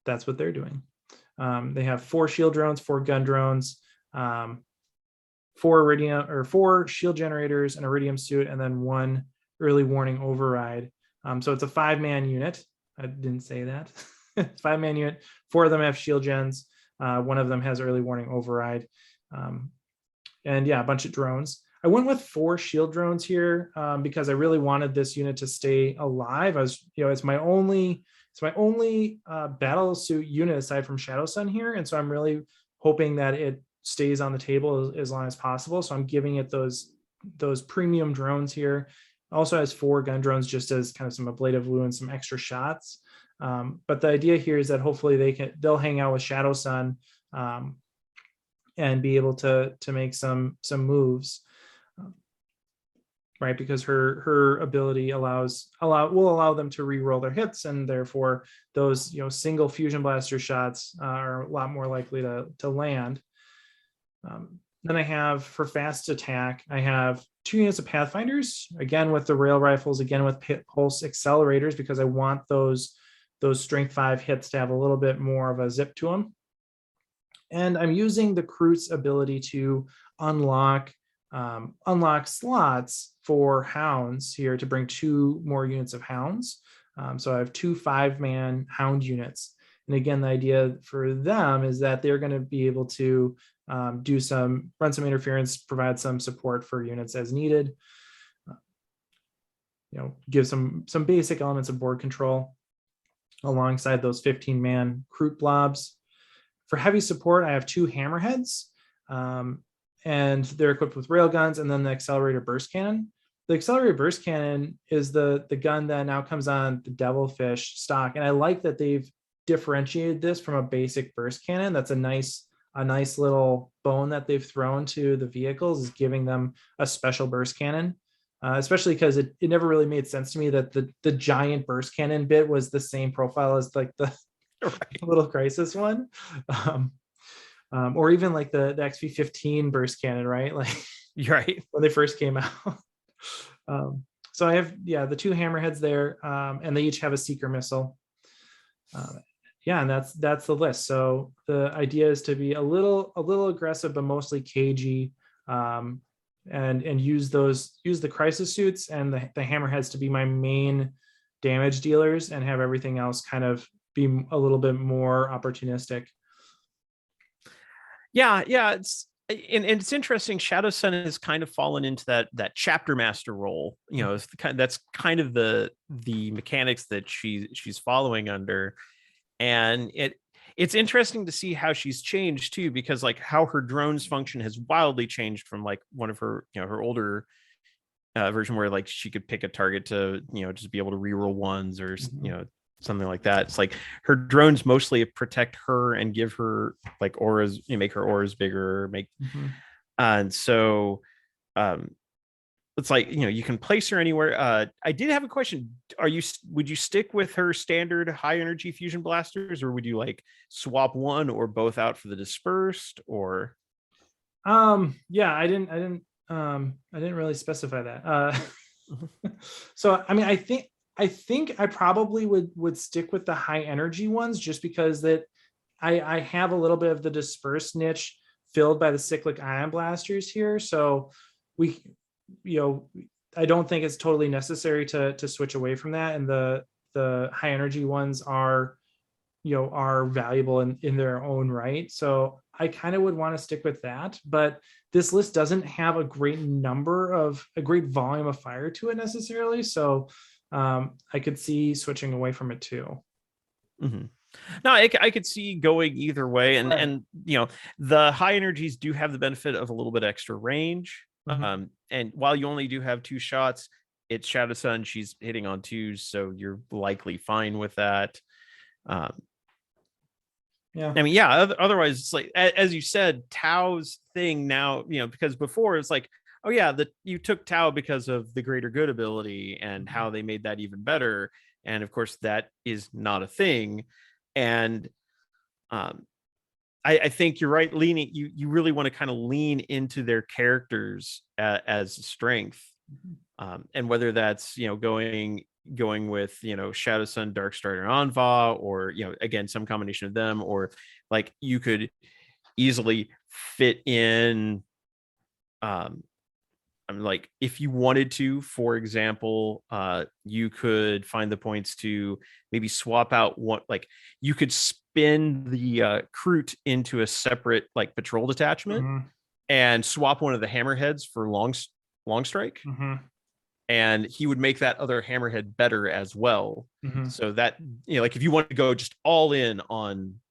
that's what they're doing. They have 4 shield drones, 4 gun drones, 4 shield generators, an iridium suit, and then 1 early warning override. So it's a 5-man unit. I didn't say that. 5-man unit. 4 of them have shield gens. 1 of them has early warning override. And yeah, a bunch of drones. I went with 4 shield drones here because I really wanted this unit to stay alive. It's my only battle suit unit aside from Shadowsun here, and so I'm really hoping that it stays on the table as long as possible. So I'm giving it those premium drones here. Also has 4 gun drones just as kind of some ablative blue and some extra shots. But the idea here is that hopefully they'll hang out with Shadowsun and be able to make some moves, right? Because her ability will allow them to re-roll their hits, and therefore those single fusion blaster shots are a lot more likely to land. Then I have, for fast attack, I have 2 units of Pathfinders, again with the rail rifles, again with pulse accelerators, because I want those strength 5 hits to have a little bit more of a zip to them. And I'm using the Kroot's ability to unlock slots for hounds here to bring 2 more units of hounds. So I have 2 5-man hound units. And again, the idea for them is that they're going to be able to run some interference, provide some support for units as needed, give some basic elements of board control alongside those 15-man Kroot blobs. For heavy support, I have 2 hammerheads, and they're equipped with railguns, and then the accelerator burst cannon. The accelerator burst cannon is the gun that now comes on the Devilfish stock, and I like that they've differentiated this from a basic burst cannon. That's a nice little bone that they've thrown to the vehicles, is giving them a special burst cannon, especially because it never really made sense to me that the giant burst cannon bit was the same profile as like the little crisis one, or even like the XP15 burst cannon, right? Like right when they first came out. So I have the 2 hammerheads there, and they each have a seeker missile. And that's the list. So the idea is to be a little aggressive, but mostly cagey, and use the crisis suits and the hammerheads to be my main damage dealers, and have everything else kind of be a little bit more opportunistic. Yeah, it's interesting. Shadowsun has kind of fallen into that chapter master role. That's kind of the mechanics that she's following under. And it's interesting to see how she's changed too, because like how her drones function has wildly changed from like one of her her older version, where like she could pick a target to just be able to reroll ones or something like that. It's like her drones mostly protect her and give her like auras, make her auras bigger, and so it's like you can place her anywhere. I did have a question. Would you stick with her standard high energy fusion blasters, or would you like swap one or both out for the dispersed? Or I didn't really specify that. So I mean, I think I probably would stick with the high energy ones, just because that I have a little bit of the dispersed niche filled by the cyclic ion blasters here. So I don't think it's totally necessary to switch away from that. And the high energy ones are valuable in their own right. So I kind of would want to stick with that, but this list doesn't have a great volume of fire to it necessarily. So I could see switching away from it too. Mm-hmm. No, I could see going either way, and the high energies do have the benefit of a little bit extra range. And while you only do have 2 shots, it's Shadow Sun. She's hitting on 2s, so you're likely fine with that. Yeah. I mean, yeah, otherwise it's like, as you said, Tao's thing now, because before it's like, oh yeah, you took Tao because of the greater good ability and how they made that even better. And of course that is not a thing. And I think you're right, you really want to kind of lean into their characters as strength. And whether that's, going with, Shadow Sun, Dark Strider, Anva, or, again, some combination of them, or like you could easily fit in, like if you wanted to, for example, you could find the points to maybe swap out one, like you could spin the Kroot into a separate like patrol detachment and swap one of the hammerheads for long strike. And he would make that other hammerhead better as well. So that, like if you want to go just all in on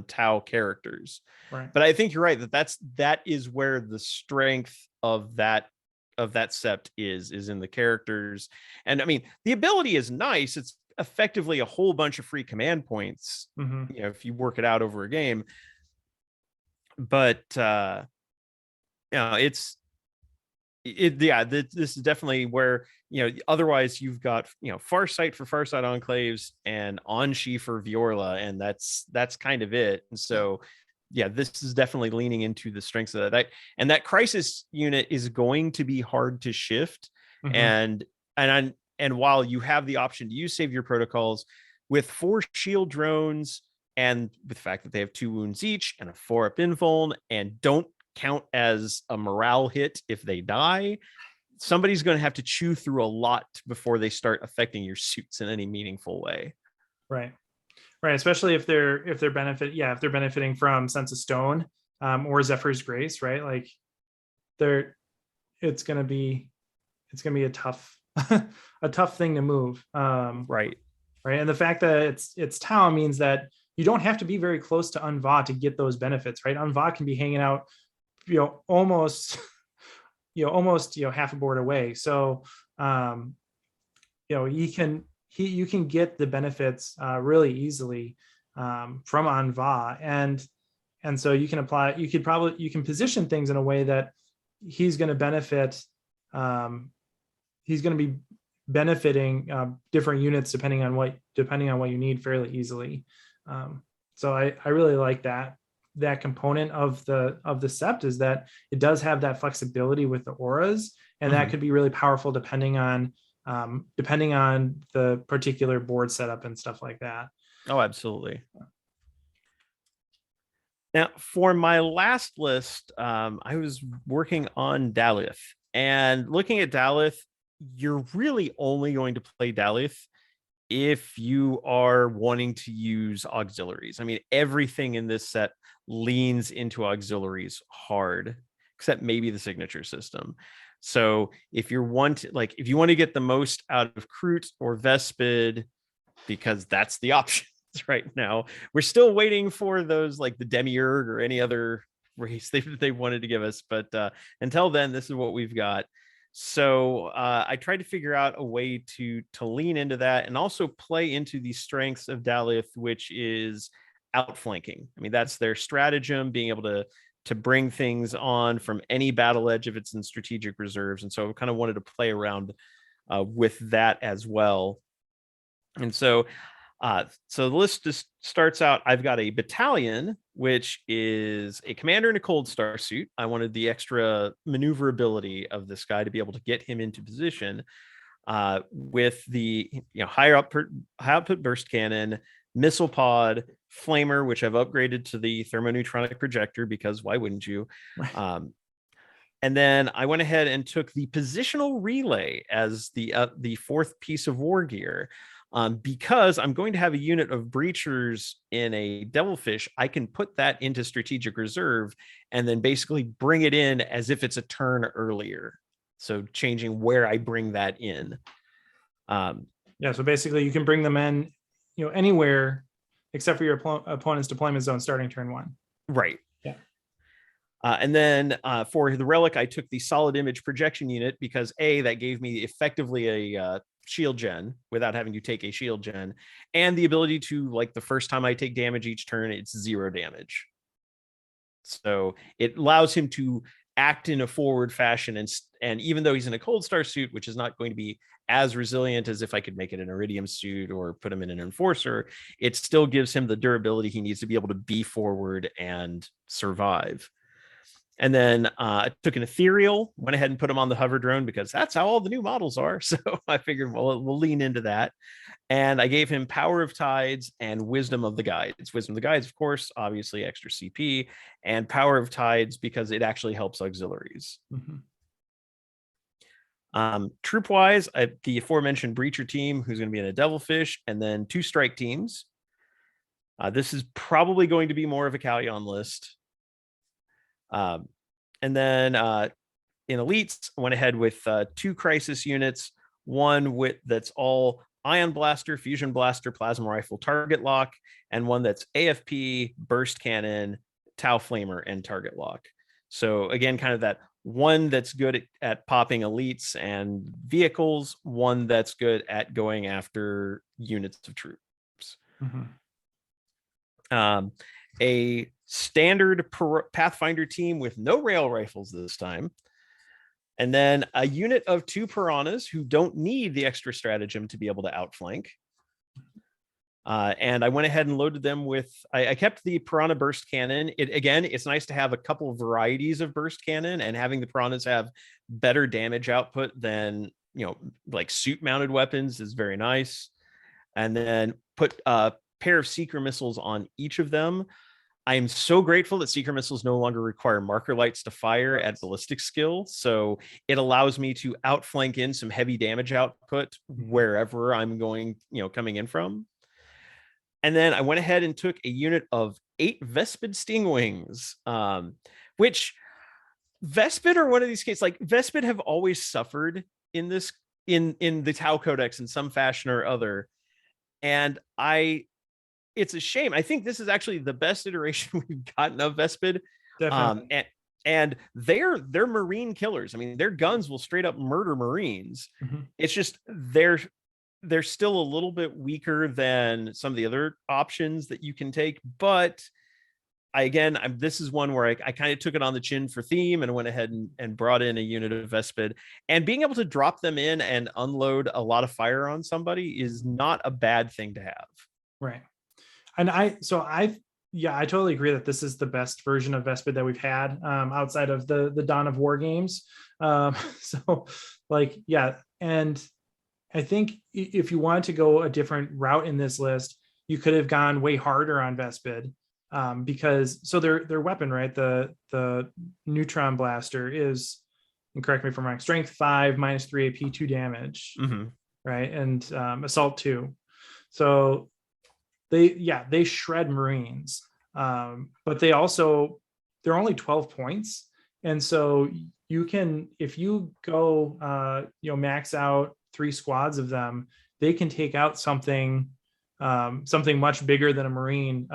Tau characters. Right. But I think you're right that is where the strength of that sept is in the characters. And I mean, the ability is nice. It's effectively a whole bunch of free command points, if you work it out over a game. But this is definitely where, otherwise you've got, Farsight for Farsight Enclaves and Anshi for Viorla, and that's kind of it. And so this is definitely leaning into the strengths of that. And that crisis unit is going to be hard to shift. And while you have the option to use Savior Protocols with 4 shield drones, and with the fact that they have 2 wounds each and a 4-up invuln and don't count as a morale hit if they die, somebody's going to have to chew through a lot before they start affecting your suits in any meaningful way. Right. Especially if they're benefiting from Sense of Stone, or Zephyr's Grace, right? Like it's going to be a tough a tough thing to move. Right. And the fact that it's Tau means that you don't have to be very close to Anva to get those benefits, right? Anva can be hanging out, almost half a board away. So, you can get the benefits really easily from Anva, and so you can position things in a way that he's going to benefit. He's going to be benefiting different units depending on what you need fairly easily. So I really like that component of the sept, is that it does have that flexibility with the auras, and that could be really powerful depending on the particular board setup and stuff like that. Oh, absolutely. Now, for my last list, I was working on Dalyth, and looking at Dalyth, you're really only going to play Dalyth if you are wanting to use auxiliaries. I mean, everything in this set leans into auxiliaries hard, except maybe the signature system. So if you want to get the most out of Kroot or Vespid, because that's the options right now, we're still waiting for those, like the Demiurge or any other race they wanted to give us. But until then, this is what we've got. So I tried to figure out a way to lean into that and also play into the strengths of Dalyth, which is outflanking. I mean, that's their stratagem, being able to bring things on from any battle edge if it's in strategic reserves. And so I kind of wanted to play around with that as well. And so the list just starts out, I've got a battalion, which is a commander in a cold star suit. I wanted the extra maneuverability of this guy to be able to get him into position with the high output burst cannon, missile pod, flamer, which I've upgraded to the thermoneutronic projector, because why wouldn't you? Right. And then I went ahead and took the positional relay as the 4th piece of war gear. Because I'm going to have a unit of breachers in a devilfish, I can put that into strategic reserve and then basically bring it in as if it's a turn earlier. So changing where I bring that in. So basically you can bring them in, anywhere except for your opponent's deployment zone starting turn 1. Right. Yeah. And then for the relic, I took the solid image projection unit because that gave me effectively a shield gen without having to take a shield gen, and the ability to, like, the first time I take damage each turn, it's 0 damage. So it allows him to act in a forward fashion, and even though he's in a cold star suit, which is not going to be as resilient as if I could make it an iridium suit or put him in an enforcer, it still gives him the durability he needs to be able to be forward and survive. And then I took an ethereal, went ahead and put him on the hover drone because that's how all the new models are. So I figured, well, we'll lean into that. And I gave him Power of Tides and Wisdom of the Guides. Wisdom of the Guides, of course, obviously extra CP, and Power of Tides because it actually helps auxiliaries. Troop-wise, the aforementioned Breacher team, who's going to be in a Devilfish, and then 2 strike teams. This is probably going to be more of a Callion list. And then in elites, I went ahead with 2 crisis units, one that's all ion blaster, fusion blaster, plasma rifle, target lock, and one that's AFP, burst cannon, Tau flamer, and target lock. So again, kind of that one that's good at popping elites and vehicles, one that's good at going after units of troops. A standard Pathfinder team with no rail rifles this time. And then a unit of 2 piranhas who don't need the extra stratagem to be able to outflank. And I went ahead and loaded them with, I kept the piranha burst cannon. It's nice to have a couple of varieties of burst cannon, and having the piranhas have better damage output than, like suit mounted weapons is very nice. And then put a pair of seeker missiles on each of them. I am so grateful that seeker missiles no longer require marker lights to fire at ballistic skill. So it allows me to outflank in some heavy damage output wherever I'm going, coming in from. And then I went ahead and took a unit of 8 Vespid Stingwings, which Vespid are one of these cases, like Vespid have always suffered in this, in the Tau Codex in some fashion or other. And it's a shame. I think this is actually the best iteration we've gotten of Vespid. And they're marine killers. I mean, their guns will straight up murder Marines. It's just they're still a little bit weaker than some of the other options that you can take. But this is one where I kind of took it on the chin for theme and went ahead and brought in a unit of Vespid. And being able to drop them in and unload a lot of fire on somebody is not a bad thing to have. Right. And I totally agree that this is the best version of Vespid that we've had outside of the Dawn of War games. And I think if you wanted to go a different route in this list, you could have gone way harder on Vespid because their weapon, right? The neutron blaster is, and correct me if I'm wrong, strength 5, -3 AP, 2 damage, right? And assault 2. So they shred Marines, but they're only 12 points. And so you can, if you go, max out 3 squads of them, they can take out something much bigger than a Marine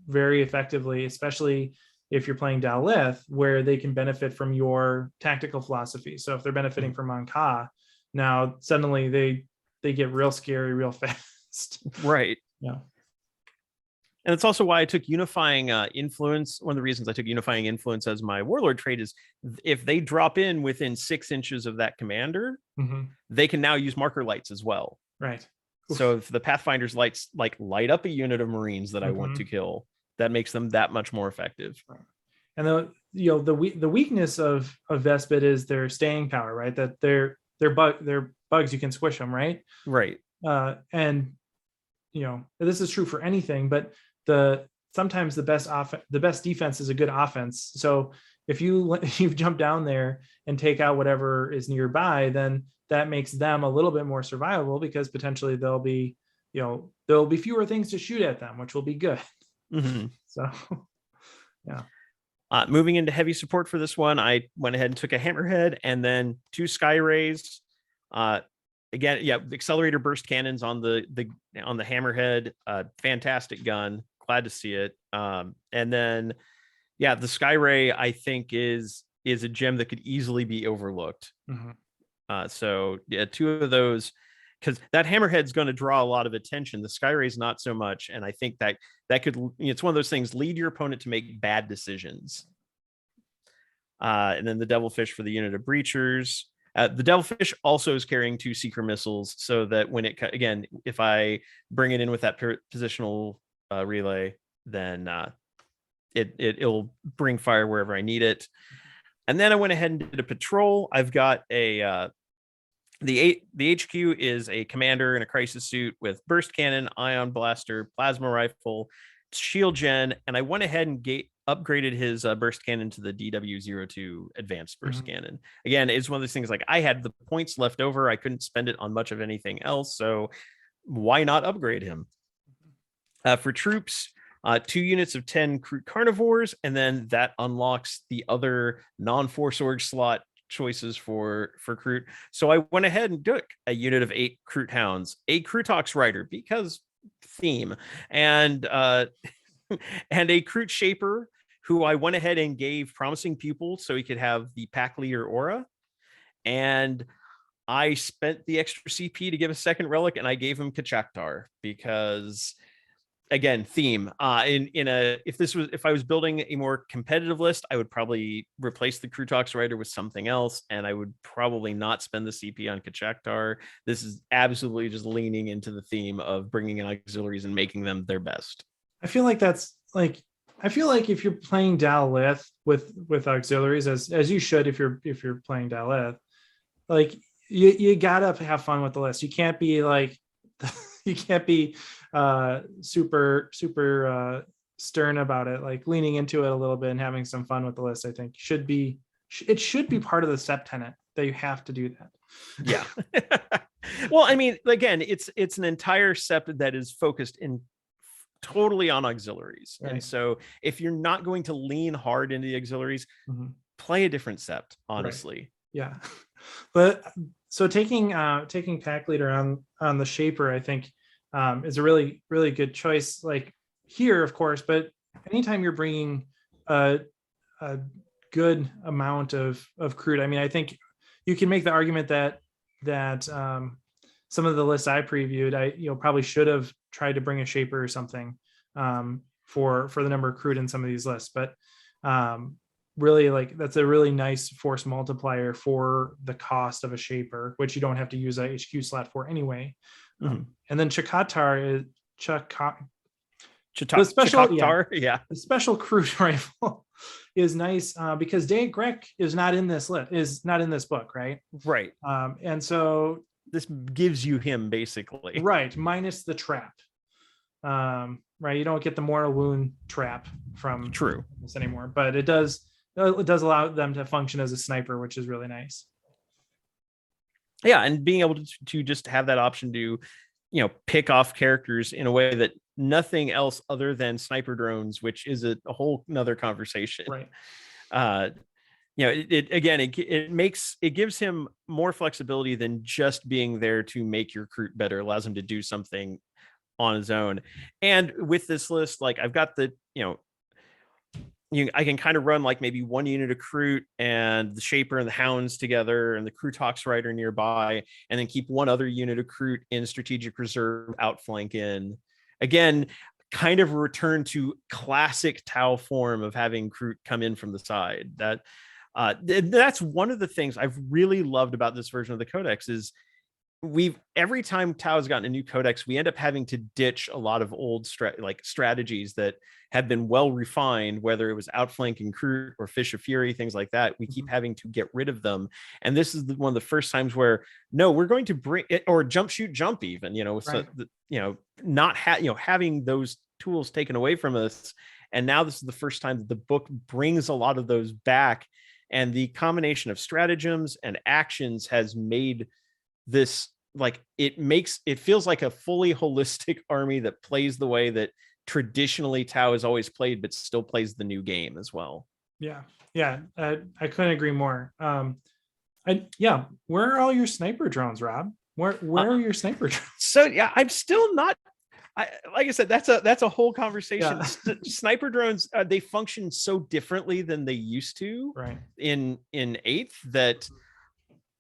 very effectively, especially if you're playing Dalyth, where they can benefit from your tactical philosophy. So if they're benefiting from Anka, now suddenly they get real scary real fast. Right. Yeah. And it's also why I took Unifying Influence. One of the reasons I took Unifying Influence as my Warlord trait is if they drop in within 6 inches of that commander, they can now use marker lights as well. Right. So if the Pathfinder's lights light up a unit of Marines that I want to kill, that makes them that much more effective. Right. And the weakness of Vespid is their staying power, right? That they're bugs, you can squish them, right? Right. And this is true for anything, but sometimes the best defense is a good offense. So if you jump down there and take out whatever is nearby, then that makes them a little bit more survivable because potentially there'll be fewer things to shoot at them, which will be good. So, yeah. Moving into heavy support for this one, I went ahead and took a Hammerhead and then 2 Sky Rays. Again, the accelerator burst cannons on the Hammerhead, fantastic gun. Glad to see it. And then, Yeah, the Skyray I think is a gem that could easily be overlooked. So yeah, two of those, because that hammerhead's going to draw a lot of attention. The Skyray's not so much, and I think that could, it's one of those things, lead your opponent to make bad decisions. And then the Devilfish for the unit of breachers. The Devilfish also is carrying 2 Seeker missiles, so that when it, again, if I bring it in with that positional relay, then it'll bring fire wherever I need it. And then I went ahead and did a patrol. I've got a the HQ is a commander in a crisis suit with burst cannon, ion blaster, plasma rifle, shield gen, and I went ahead and upgraded his burst cannon to the DW02 advanced burst cannon. Again, it's one of those things, like, I had the points left over. I couldn't spend it on much of anything else, so why not upgrade him? For troops, 2 units of 10 Kroot carnivores, and then that unlocks the other non-Force Org slot choices for Kroot. So I went ahead and took a unit of 8 Kroot hounds, a Krootox rider because theme, and and a Kroot shaper who I went ahead and gave promising pupil so he could have the pack leader aura. And I spent the extra CP to give a second relic, and I gave him Kachaktar because, again, theme. If I was building a more competitive list, I would probably replace the Krootox rider with something else, and I would probably not spend the CP on Kachaktar. This is absolutely just leaning into the theme of bringing in auxiliaries and making them their best. I feel like if you're playing Dalyth with auxiliaries, as you should if you're playing Dalyth, like you gotta have fun with the list. You can't be like super stern about it, like leaning into it a little bit and having some fun with the list. I think it should be part of the Sept tenet that you have to do that. Yeah. Well, I mean, again, it's an entire Sept that is focused in totally on auxiliaries. Right. And so if you're not going to lean hard into the auxiliaries, play a different Sept, honestly. Right. Yeah. But so taking pack leader on the shaper, I think is a really, really good choice, like here, of course, but anytime you're bringing a good amount of Kroot, I mean, I think you can make the argument that some of the lists I previewed, I probably should have tried to bring a shaper or something for the number of Kroot in some of these lists, but really, like, that's a really nice force multiplier for the cost of a shaper, which you don't have to use a HQ slot for anyway. And then Chakatar is the special the special Kroot rifle is nice because Dagrek is not in this book, right? Right. And so this gives you him basically, right, minus the trap. Right, you don't get the mortal wound trap from this anymore, but it does allow them to function as a sniper, which is really nice. Yeah, and being able to just have that option to, pick off characters in a way that nothing else other than sniper drones, which is a whole nother conversation. Right. It gives him more flexibility than just being there to make your Kroot better. It allows him to do something on his own. And with this list, like, I've got the, I can kind of run like maybe one unit of Kroot and the Shaper and the Hounds together and the Krootox Rider nearby, and then keep one other unit of Kroot in strategic reserve, outflank in. Again, kind of a return to classic Tau form of having Kroot come in from the side. That's one of the things I've really loved about this version of the Codex is every time Tau has gotten a new Codex, we end up having to ditch a lot of old strategies that have been well refined, whether it was outflanking Kroot or Fish of Fury, things like that. We keep having to get rid of them. And this is one of the first times where, no, we're going to bring it, or jump, shoot, jump even, right. So, not having those tools taken away from us. And now this is the first time that the book brings a lot of those back. And the combination of stratagems and actions has made this, like, it feels like a fully holistic army that plays the way that traditionally Tau has always played, but still plays the new game as well. Yeah. I couldn't agree more. Where are all your sniper drones, Rob? Where are your sniper drones? So yeah, I'm still not like I said, that's a whole conversation. Yeah. Sniper drones, they function so differently than they used to Right. in eighth that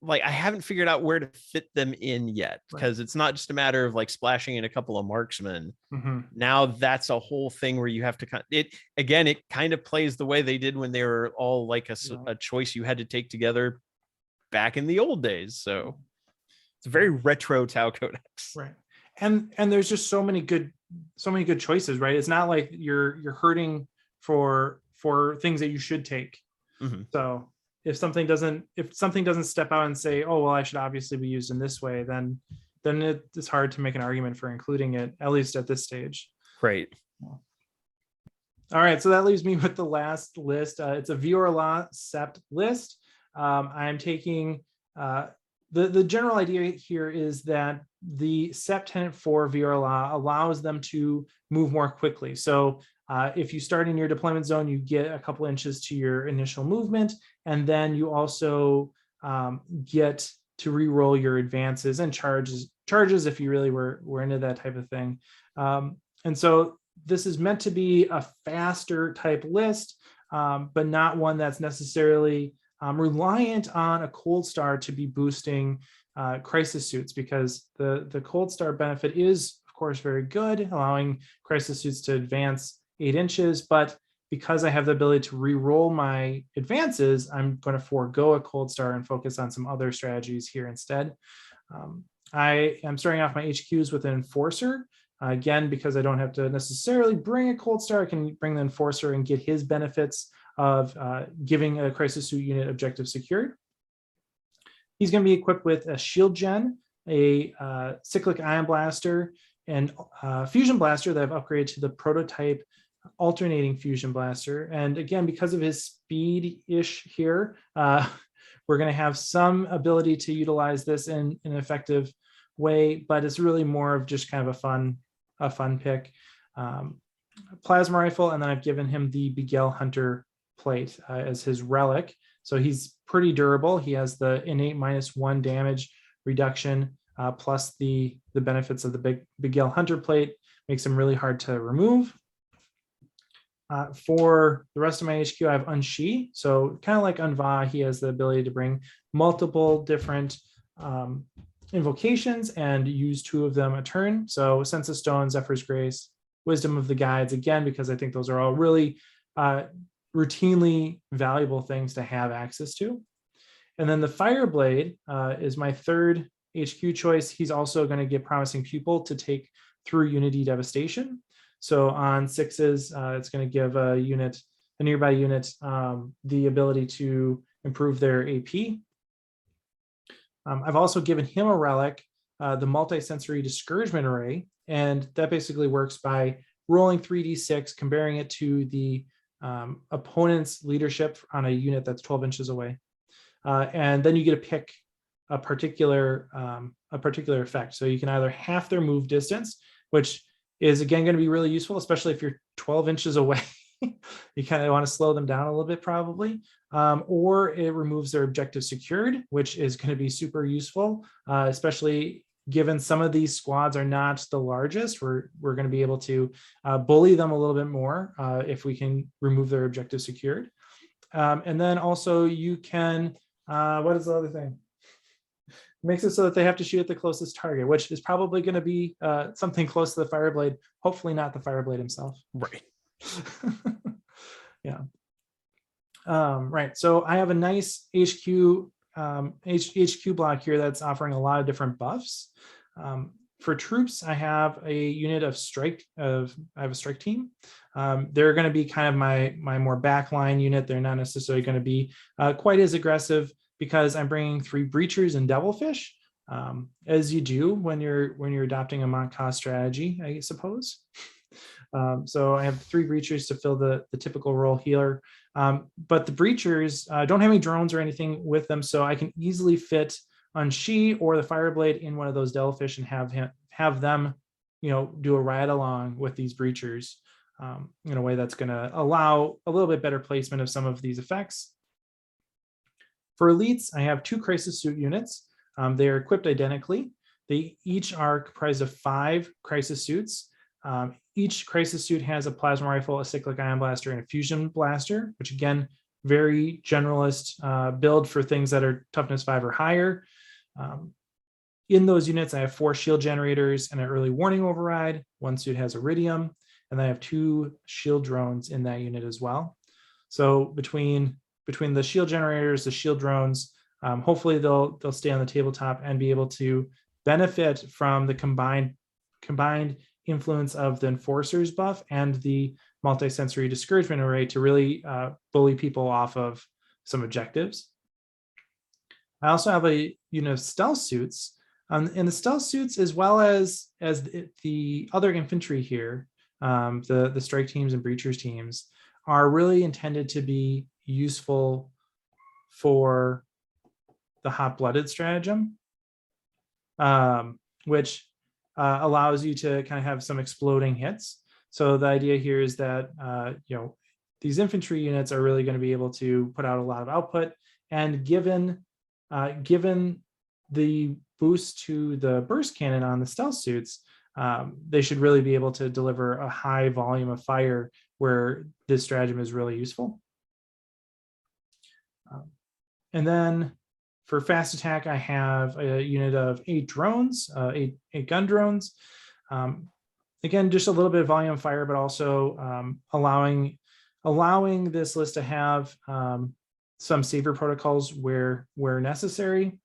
like I haven't figured out where to fit them in yet, because it's not just a matter of like splashing in a couple of marksmen. Now that's a whole thing where you have to it kind of plays the way they did when they were all like a choice you had to take together back in the old days. So it's a very retro Tau Codex. Right. And there's just so many good choices, right? It's not like you're hurting for things that you should take. So if something doesn't step out and say, oh, well, I should obviously be used in this way, then it's hard to make an argument for including it, at least at this stage. Right. All right. So that leaves me with the last list. It's a Viorla Sept list. I'm taking the general idea here is that the Sept Tenant 4 Viorla allows them to move more quickly. So if you start in your deployment zone, you get a couple inches to your initial movement, and then you also get to re-roll your advances and charges if you really were into that type of thing. And so this is meant to be a faster type list, but not one that's necessarily reliant on a cold star to be boosting crisis suits, because the cold star benefit is, of course, very good, allowing crisis suits to advance 8 inches. But because I have the ability to re-roll my advances, I'm going to forego a cold star and focus on some other strategies here instead. I am starting off my HQs with an enforcer. Again, because I don't have to necessarily bring a cold star, I can bring the enforcer and get his benefits of giving a crisis suit unit objective secured. He's going to be equipped with a shield gen, a cyclic ion blaster, and fusion blaster that I've upgraded to the prototype alternating fusion blaster. And again, because of his speed-ish here, we're going to have some ability to utilize this in an effective way, but it's really more of just kind of a fun pick. Plasma rifle, and then I've given him the Beguile Hunter plate as his relic. So he's pretty durable. He has the innate -1 damage reduction, plus the benefits of the Beguile Hunter plate. Makes him really hard to remove. For the rest of my HQ, I have Unshi. So kind of like Unva, he has the ability to bring multiple different invocations and use 2 of them a turn. So Sense of Stone, Zephyr's Grace, Wisdom of the Guides, again, because I think those are all really routinely valuable things to have access to. And then the Fireblade is my third HQ choice. He's also going to get Promising Pupil to take through Unity Devastation. So on 6s, it's going to give a nearby unit, the ability to improve their AP. I've also given him a relic, the Multisensory Discouragement Array, and that basically works by rolling 3d6, comparing it to the opponent's leadership on a unit that's 12 inches away. And then you get to pick a particular effect. So you can either half their move distance, which is again going to be really useful, especially if you're 12 inches away. You kind of want to slow them down a little bit probably, or it removes their objective secured, which is going to be super useful, especially given some of these squads are not the largest. We're going to be able to bully them a little bit more if we can remove their objective secured. And then also you can, what is the other thing? Makes it so that they have to shoot at the closest target, which is probably going to be something close to the Fireblade, hopefully not the Fireblade himself. Right. Yeah. Right. So I have a nice HQ block here that's offering a lot of different buffs. For troops, I have a unit of I have a strike team. They're going to be kind of my more backline unit. They're not necessarily going to be quite as aggressive, because I'm bringing 3 breachers and devilfish, as you do when you're adopting a Montcalm strategy, I suppose. So I have 3 breachers to fill the typical role healer, but the breachers don't have any drones or anything with them, so I can easily fit Unshi or the Fireblade in one of those devilfish and have them, do a ride along with these breachers in a way that's going to allow a little bit better placement of some of these effects. For elites, I have 2 crisis suit units. They are equipped identically. They each are comprised of 5 crisis suits. Each crisis suit has a plasma rifle, a cyclic ion blaster, and a fusion blaster, which again, very generalist build for things that are toughness 5 or higher. In those units, I have 4 shield generators and an early warning override. One suit has iridium, and then I have 2 shield drones in that unit as well. So between the shield generators, the shield drones, hopefully they'll stay on the tabletop and be able to benefit from the combined influence of the enforcers buff and the multi-sensory discouragement array to really bully people off of some objectives. I also have a unit of stealth suits. And the stealth suits, as well as the other infantry here, the strike teams and breachers teams, are really intended to be useful for the hot-blooded stratagem, which allows you to kind of have some exploding hits. So the idea here is that these infantry units are really going to be able to put out a lot of output, and given the boost to the burst cannon on the stealth suits, they should really be able to deliver a high volume of fire where this stratagem is really useful. And then for fast attack, I have a unit of 8 drones, 8 gun drones. Again, just a little bit of volume of fire, but also allowing this list to have some saver protocols where necessary.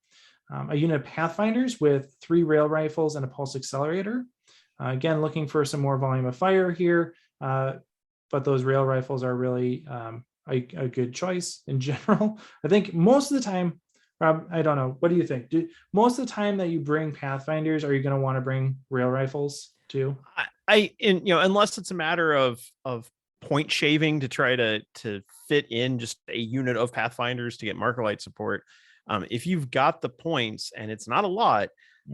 A unit of Pathfinders with 3 rail rifles and a pulse accelerator. Again, looking for some more volume of fire here, but those rail rifles are really a good choice in general. I think most of the time, Rob, I don't know, what do you think? Most of the time that you bring Pathfinders, are you going to want to bring rail rifles too? Unless it's a matter of point shaving to try to fit in just a unit of Pathfinders to get marker light support. If you've got the points, and it's not a lot,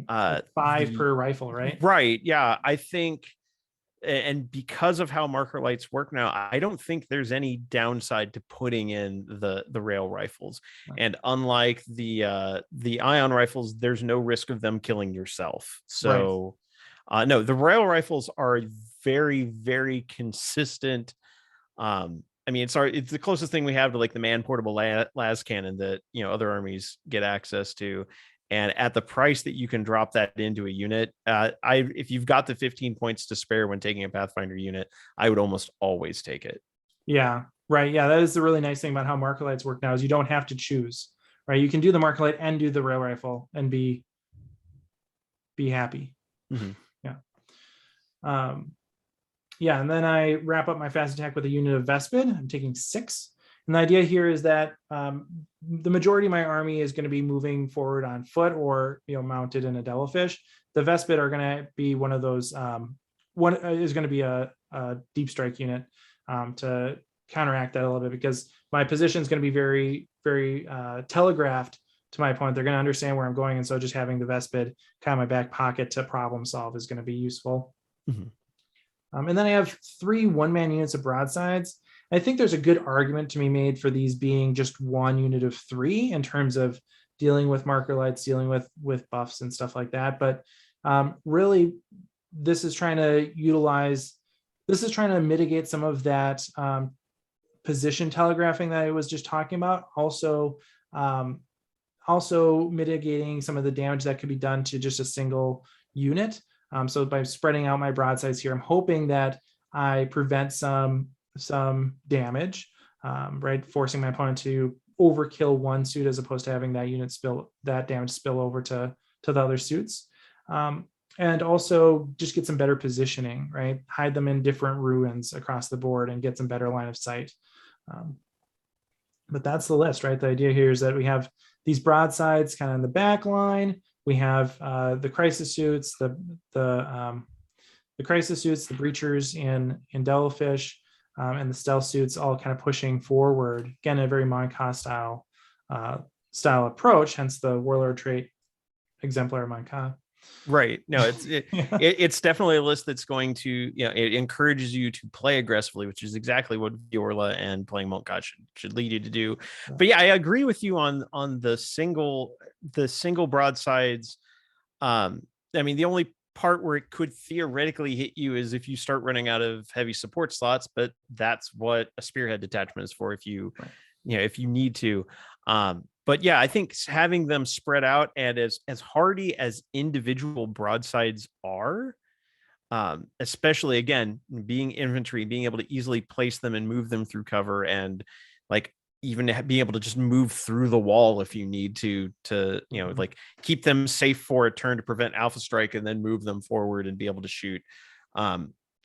5 per rifle, right? Right. Yeah. I think, and because of how marker lights work now, I don't think there's any downside to putting in the rail rifles. And unlike the ion rifles, there's no risk of them killing yourself. So no, the rail rifles are very, very consistent. It's the closest thing we have to like the man portable las cannon that other armies get access to, and at the price that you can drop that into a unit, if you've got the 15 points to spare when taking a Pathfinder unit, I would almost always take it. Yeah, right. Yeah, that is the really nice thing about how marker lights work now, is you don't have to choose, right? You can do the marker light and do the rail rifle and be happy. Mm-hmm. Yeah. Yeah, and then I wrap up my fast attack with a unit of Vespid. I'm taking 6. And the idea here is that the majority of my army is going to be moving forward on foot or mounted in a devilfish. The Vespid are going to be one of those. One is going to be a deep strike unit to counteract that a little bit, because my position is going to be very, very telegraphed to my opponent. They're going to understand where I'm going, and so just having the Vespid kind of my back pocket to problem solve is going to be useful. Mm-hmm. And then I have 3 one-man units of broadsides. I think there's a good argument to be made for these being just 1 unit of 3 in terms of dealing with marker lights, dealing with buffs and stuff like that. But really, this is trying to mitigate some of that position telegraphing that I was just talking about. Also mitigating some of the damage that could be done to just a single unit. So by spreading out my broadsides here, I'm hoping that I prevent some damage, right? Forcing my opponent to overkill one suit as opposed to having that damage spill over to the other suits. And also just get some better positioning, right? Hide them in different ruins across the board and get some better line of sight. But that's the list, right? The idea here is that we have these broadsides kind of in the back line. We have the crisis suits, the crisis suits, the breachers in Devilfish, and the stealth suits all kind of pushing forward. Again, a very Monka style approach, hence the warlord trait, exemplar Monka. Right. No, it's definitely a list that's going to, it encourages you to play aggressively, which is exactly what Viorla and playing Monka should lead you to do. But yeah, I agree with you on the single broadsides. The only part where it could theoretically hit you is if you start running out of heavy support slots, but that's what a spearhead detachment is for, if you if you need to. But yeah, I think having them spread out, and as hardy as individual broadsides are, especially again being infantry, being able to easily place them and move them through cover, and like even be able to just move through the wall if you need to like keep them safe for a turn to prevent alpha strike, and then move them forward and be able to shoot.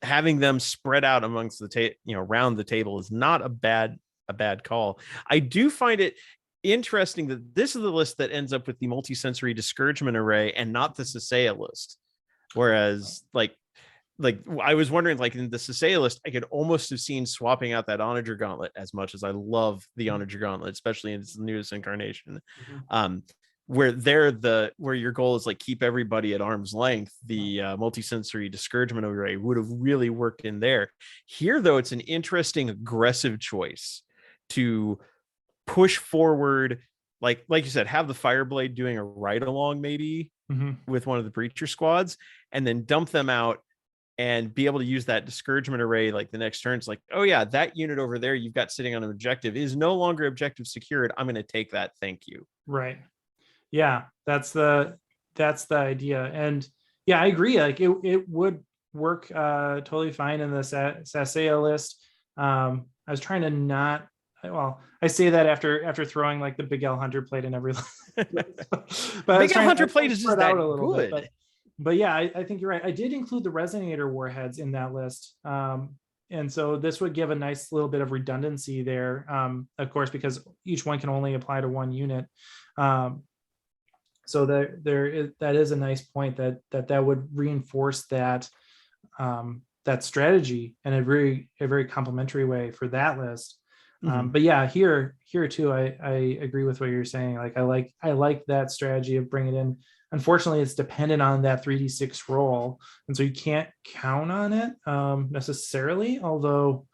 Having them spread out amongst the around the table is not a bad call. I do find it interesting that this is the list that ends up with the multi-sensory discouragement array and not the Sacea list, whereas like I was wondering, like in the Sacea list, I could almost have seen swapping out that Onager Gauntlet, as much as I love the Onager Gauntlet, especially in its newest incarnation. Where where your goal is like keep everybody at arm's length, the multi-sensory discouragement array would have really worked in there. Here, though, it's an interesting aggressive choice to push forward, like you said, have the Fireblade doing a ride along maybe with one of the breacher squads, and then dump them out and be able to use that discouragement array like the next turn. It's like, oh yeah, that unit over there you've got sitting on an objective is no longer objective secured. I'm going to take that. Thank you. Right. Yeah, that's the idea. And yeah, I agree. Like it would work totally fine in the Sacea list. I was trying to not, well, I say that after throwing like the Big L Hunter plate and everything. But Big L Hunter plate is just that a little good. But yeah, I think you're right. I did include the Resonator warheads in that list. And so this would give a nice little bit of redundancy there, of course, because each one can only apply to one unit. So that is a nice point that would reinforce that that strategy in a very complementary way for that list. But yeah, here too, I agree with what you're saying. Like I like that strategy of bringing it in. Unfortunately, it's dependent on that 3d6 roll, and so you can't count on it necessarily. Although,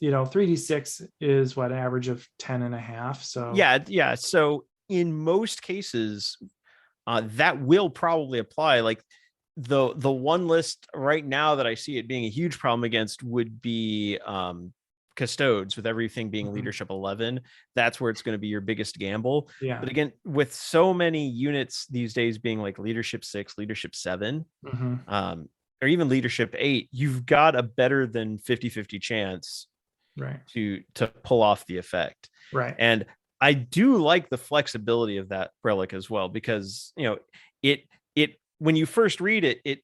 3d6 is what, an average of 10.5. So yeah. So in most cases, that will probably apply. Like the one list right now that I see it being a huge problem against would be Custodes, with everything being leadership 11. That's where it's going to be your biggest gamble. Yeah. But again, with so many units these days being like leadership 6, leadership 7, or even leadership 8, you've got a better than 50-50 chance to pull off the effect. Right. And I do like the flexibility of that relic as well, because it when you first read it, it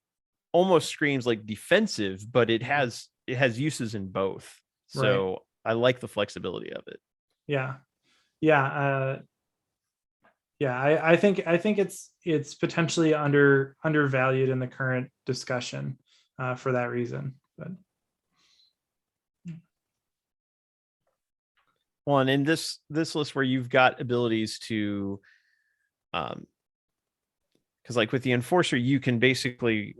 almost screams like defensive, but it has uses in both. So I like the flexibility of it. Yeah. I think it's potentially undervalued in the current discussion for that reason. But well, and in this list where you've got abilities to, because like with the Enforcer, you can basically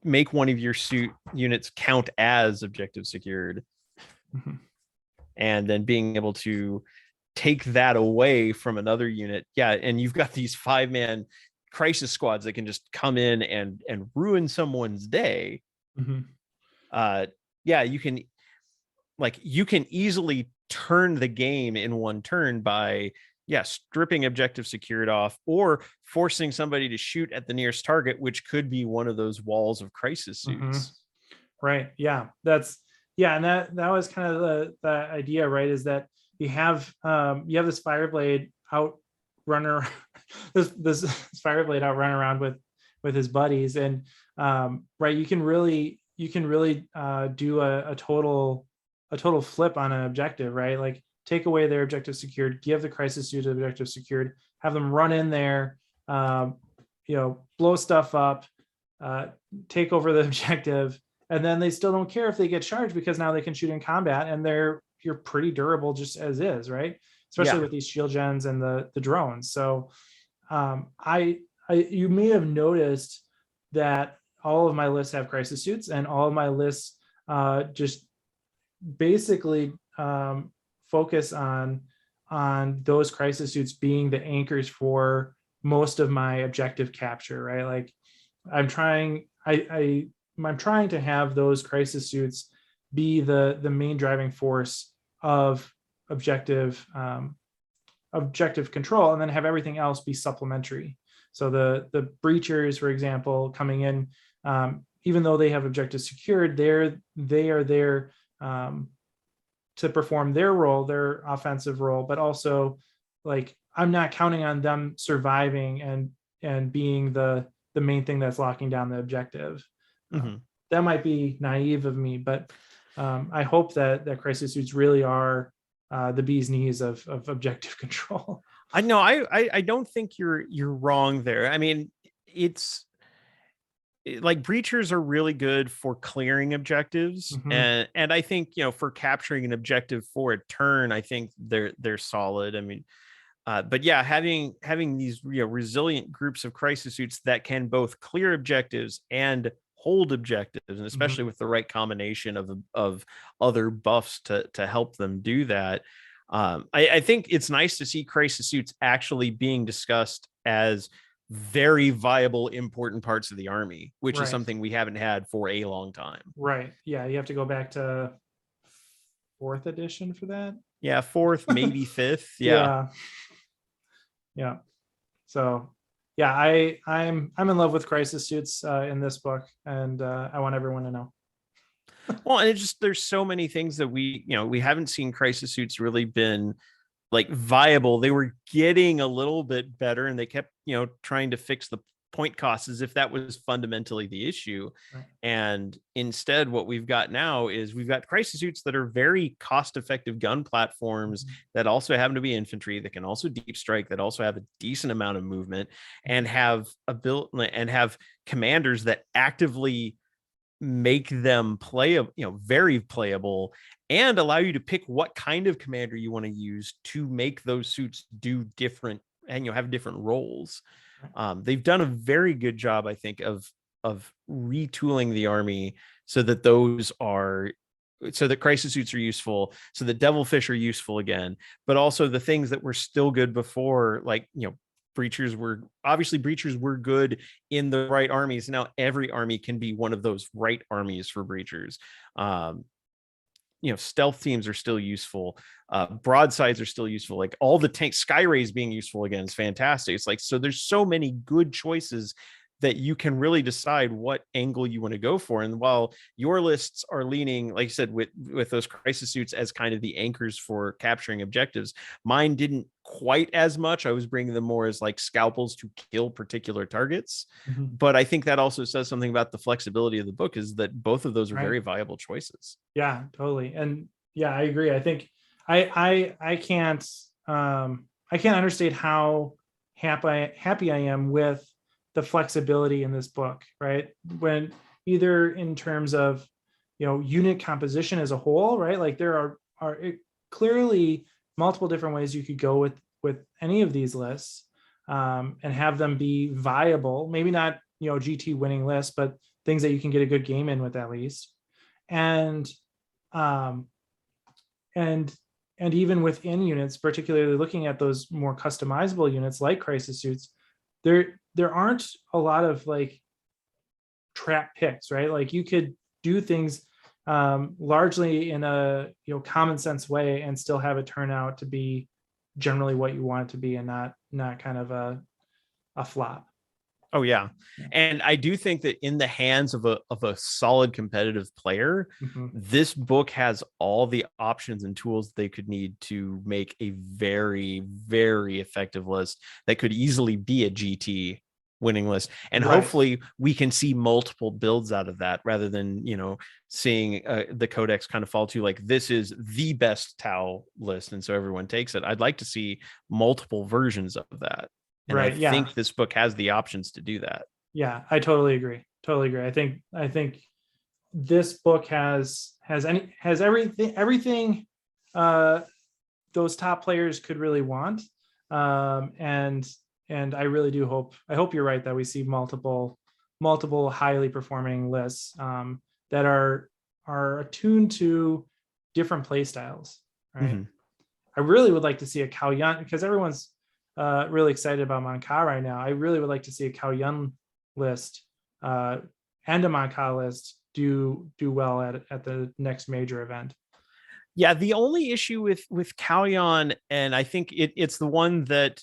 make one of your suit units count as objective secured. And then being able to take that away from another unit. Yeah. And you've got these 5-man crisis squads that can just come in and ruin someone's day. Yeah, you can easily turn the game in one turn by stripping objective secured off, or forcing somebody to shoot at the nearest target, which could be one of those walls of crisis suits. Right. Yeah. And that was kind of the idea, right? Is that you have this Fireblade out run around, this Fireblade out run around with his buddies, and you can really do a total flip on an objective, right? Like take away their objective secured, give the crisis suit objective secured, have them run in there, blow stuff up, take over the objective. And then they still don't care if they get charged, because now they can shoot in combat, and you're pretty durable just as is, right? Especially with these shield gens and the drones. So you may have noticed that all of my lists have crisis suits, and all of my lists just basically focus on those crisis suits being the anchors for most of my objective capture, right? Like I'm trying. I'm trying to have those crisis suits be the main driving force of objective objective control, and then have everything else be supplementary. So the breachers, for example, coming in, even though they have objectives secured, they are there to perform their role, their offensive role, but also like I'm not counting on them surviving and being the main thing that's locking down the objective. That might be naive of me, but I hope that crisis suits really are the bee's knees of objective control. I know I don't think you're wrong there. I mean, like breachers are really good for clearing objectives, and I think, you know, for capturing an objective for a turn, I think they're solid. I mean, but yeah, having these, you know, resilient groups of crisis suits that can both clear objectives and hold objectives, and especially with the right combination of other buffs to help them do that. I think it's nice to see crisis suits actually being discussed as very viable, important parts of the army, which is something we haven't had for a long time. Right. Yeah, you have to go back to 4th edition for that. Yeah, 4th, maybe 5th. Yeah. So yeah, I'm in love with crisis suits in this book, and I want everyone to know. Well, and there's so many things that we haven't seen crisis suits really been like viable. They were getting a little bit better, and they kept, you know, trying to fix the point costs as if that was fundamentally the issue. And instead, what we've got now is we've got crisis suits that are very cost-effective gun platforms that also happen to be infantry, that can also deep strike, that also have a decent amount of movement, and have commanders that actively make them very playable, and allow you to pick what kind of commander you want to use to make those suits do different and, you know, have different roles. They've done a very good job, I think, of retooling the army so that crisis suits are useful, so that devilfish are useful again, but also the things that were still good before, like, you know, breachers were good in the right armies. Now every army can be one of those right armies for breachers. You know, stealth teams are still useful. Broadsides are still useful. Like all the tanks, Sky Rays being useful again is fantastic. It's like, so there's so many good choices that you can really decide what angle you want to go for. And while your lists are leaning, like you said, with those crisis suits as kind of the anchors for capturing objectives, mine didn't quite as much. I was bringing them more as like scalpels to kill particular targets. But I think that also says something about the flexibility of the book, is that both of those are very viable choices. Yeah, totally. And yeah, I agree. I think I can't understate how happy I am with the flexibility in this book, right? When either in terms of, you know, unit composition as a whole, right? Like there are clearly multiple different ways you could go with any of these lists, and have them be viable. Maybe not, you know, GT winning lists, but things that you can get a good game in with at least. And even within units, particularly looking at those more customizable units like crisis suits, there aren't a lot of like trap picks, right? Like you could do things largely in a, you know, common sense way and still have it turn out to be generally what you want it to be, and not kind of a flop. Oh yeah. And I do think that in the hands of a solid competitive player, this book has all the options and tools they could need to make a very, very effective list that could easily be a GT winning list. And hopefully we can see multiple builds out of that, rather than, you know, seeing the Codex kind of fall to like, this is the best Tau list, and so everyone takes it. I'd like to see multiple versions of that. And I think this book has the options to do that. Yeah, I totally agree. I think this book has everything those top players could really want. And I really do hope you're right that we see multiple highly performing lists that are attuned to different play styles. Right. I really would like to see a Cao Yun, because everyone's really excited about Mon Ka right now. I really would like to see a Cao Yun list and a Monka list do well at the next major event. Yeah, the only issue with Callion, and I think it's the one that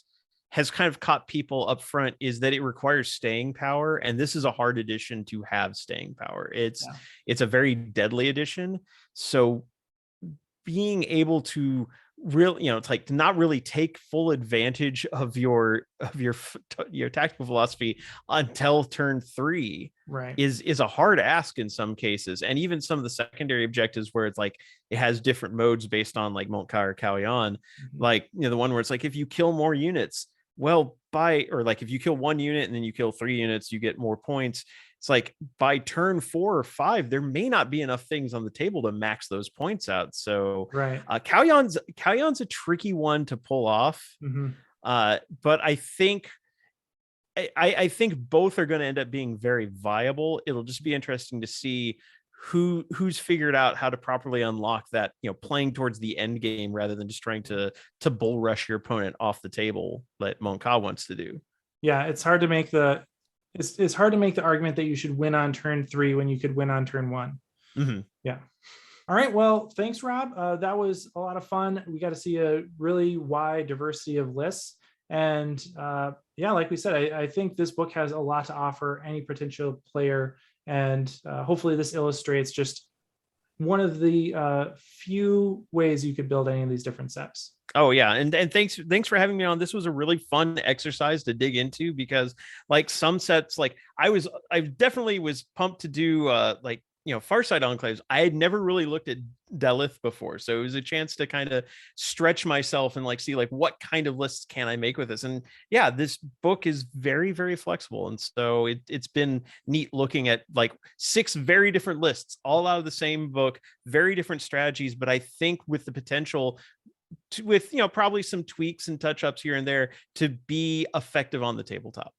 has kind of caught people up front, is that it requires staying power, and this is a hard edition to have staying power. It's a very deadly edition, so being able to really, it's like to not really take full advantage of your tactical philosophy until turn 3 right is a hard ask in some cases. And even some of the secondary objectives where it's like it has different modes based on like Monka or Callion, like the one where it's like if you kill more units, well, or like if you kill one unit and then you kill 3 units, you get more points. It's like by turn 4 or 5, there may not be enough things on the table to max those points out. So right. Callion's a tricky one to pull off. But I think both are going to end up being very viable. It'll just be interesting to see who's figured out how to properly unlock that, playing towards the end game rather than just trying to bull rush your opponent off the table like Monka wants to do. Yeah, it's hard to make the argument that you should win on turn 3 when you could win on turn 1. Yeah. All right. Well, thanks, Rob. That was a lot of fun. We got to see a really wide diversity of lists. And like we said, I think this book has a lot to offer any potential player. And hopefully this illustrates just one of the few ways you could build any of these different septs. Oh yeah, and thanks for having me on. This was a really fun exercise to dig into, because like some sets, like I definitely was pumped to do Farsight Enclaves. I had never really looked at Dalyth before, so it was a chance to kind of stretch myself and like see like what kind of lists can I make with this. And yeah, this book is very, very flexible, and so it's been neat looking at like 6 very different lists all out of the same book, very different strategies, but I think with the potential with probably some tweaks and touch-ups here and there to be effective on the tabletop.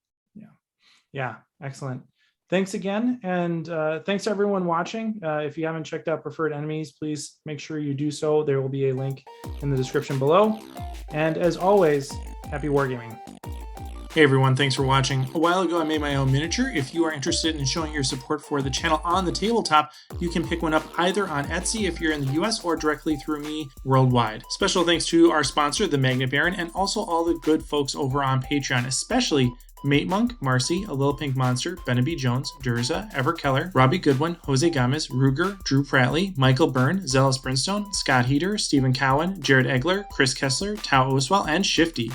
Yeah, excellent. Thanks again, and thanks to everyone watching. If you haven't checked out Preferred Enemies, please make sure you do so. There will be a link in the description below. And as always, happy wargaming. Hey everyone, thanks for watching. A while ago I made my own miniature. If you are interested in showing your support for the channel on the tabletop, you can pick one up either on Etsy if you're in the US or directly through me worldwide. Special thanks to our sponsor, the Magnet Baron, and also all the good folks over on Patreon, especially Mate Monk, Marcy, A Little Pink Monster, Bennaby Jones, Durza, Ever Keller, Robbie Goodwin, Jose Gomez, Ruger, Drew Pratley, Michael Byrne, Zealous Brimstone, Scott Heater, Stephen Cowan, Jared Egler, Chris Kessler, Tao Oswald, and Shifty.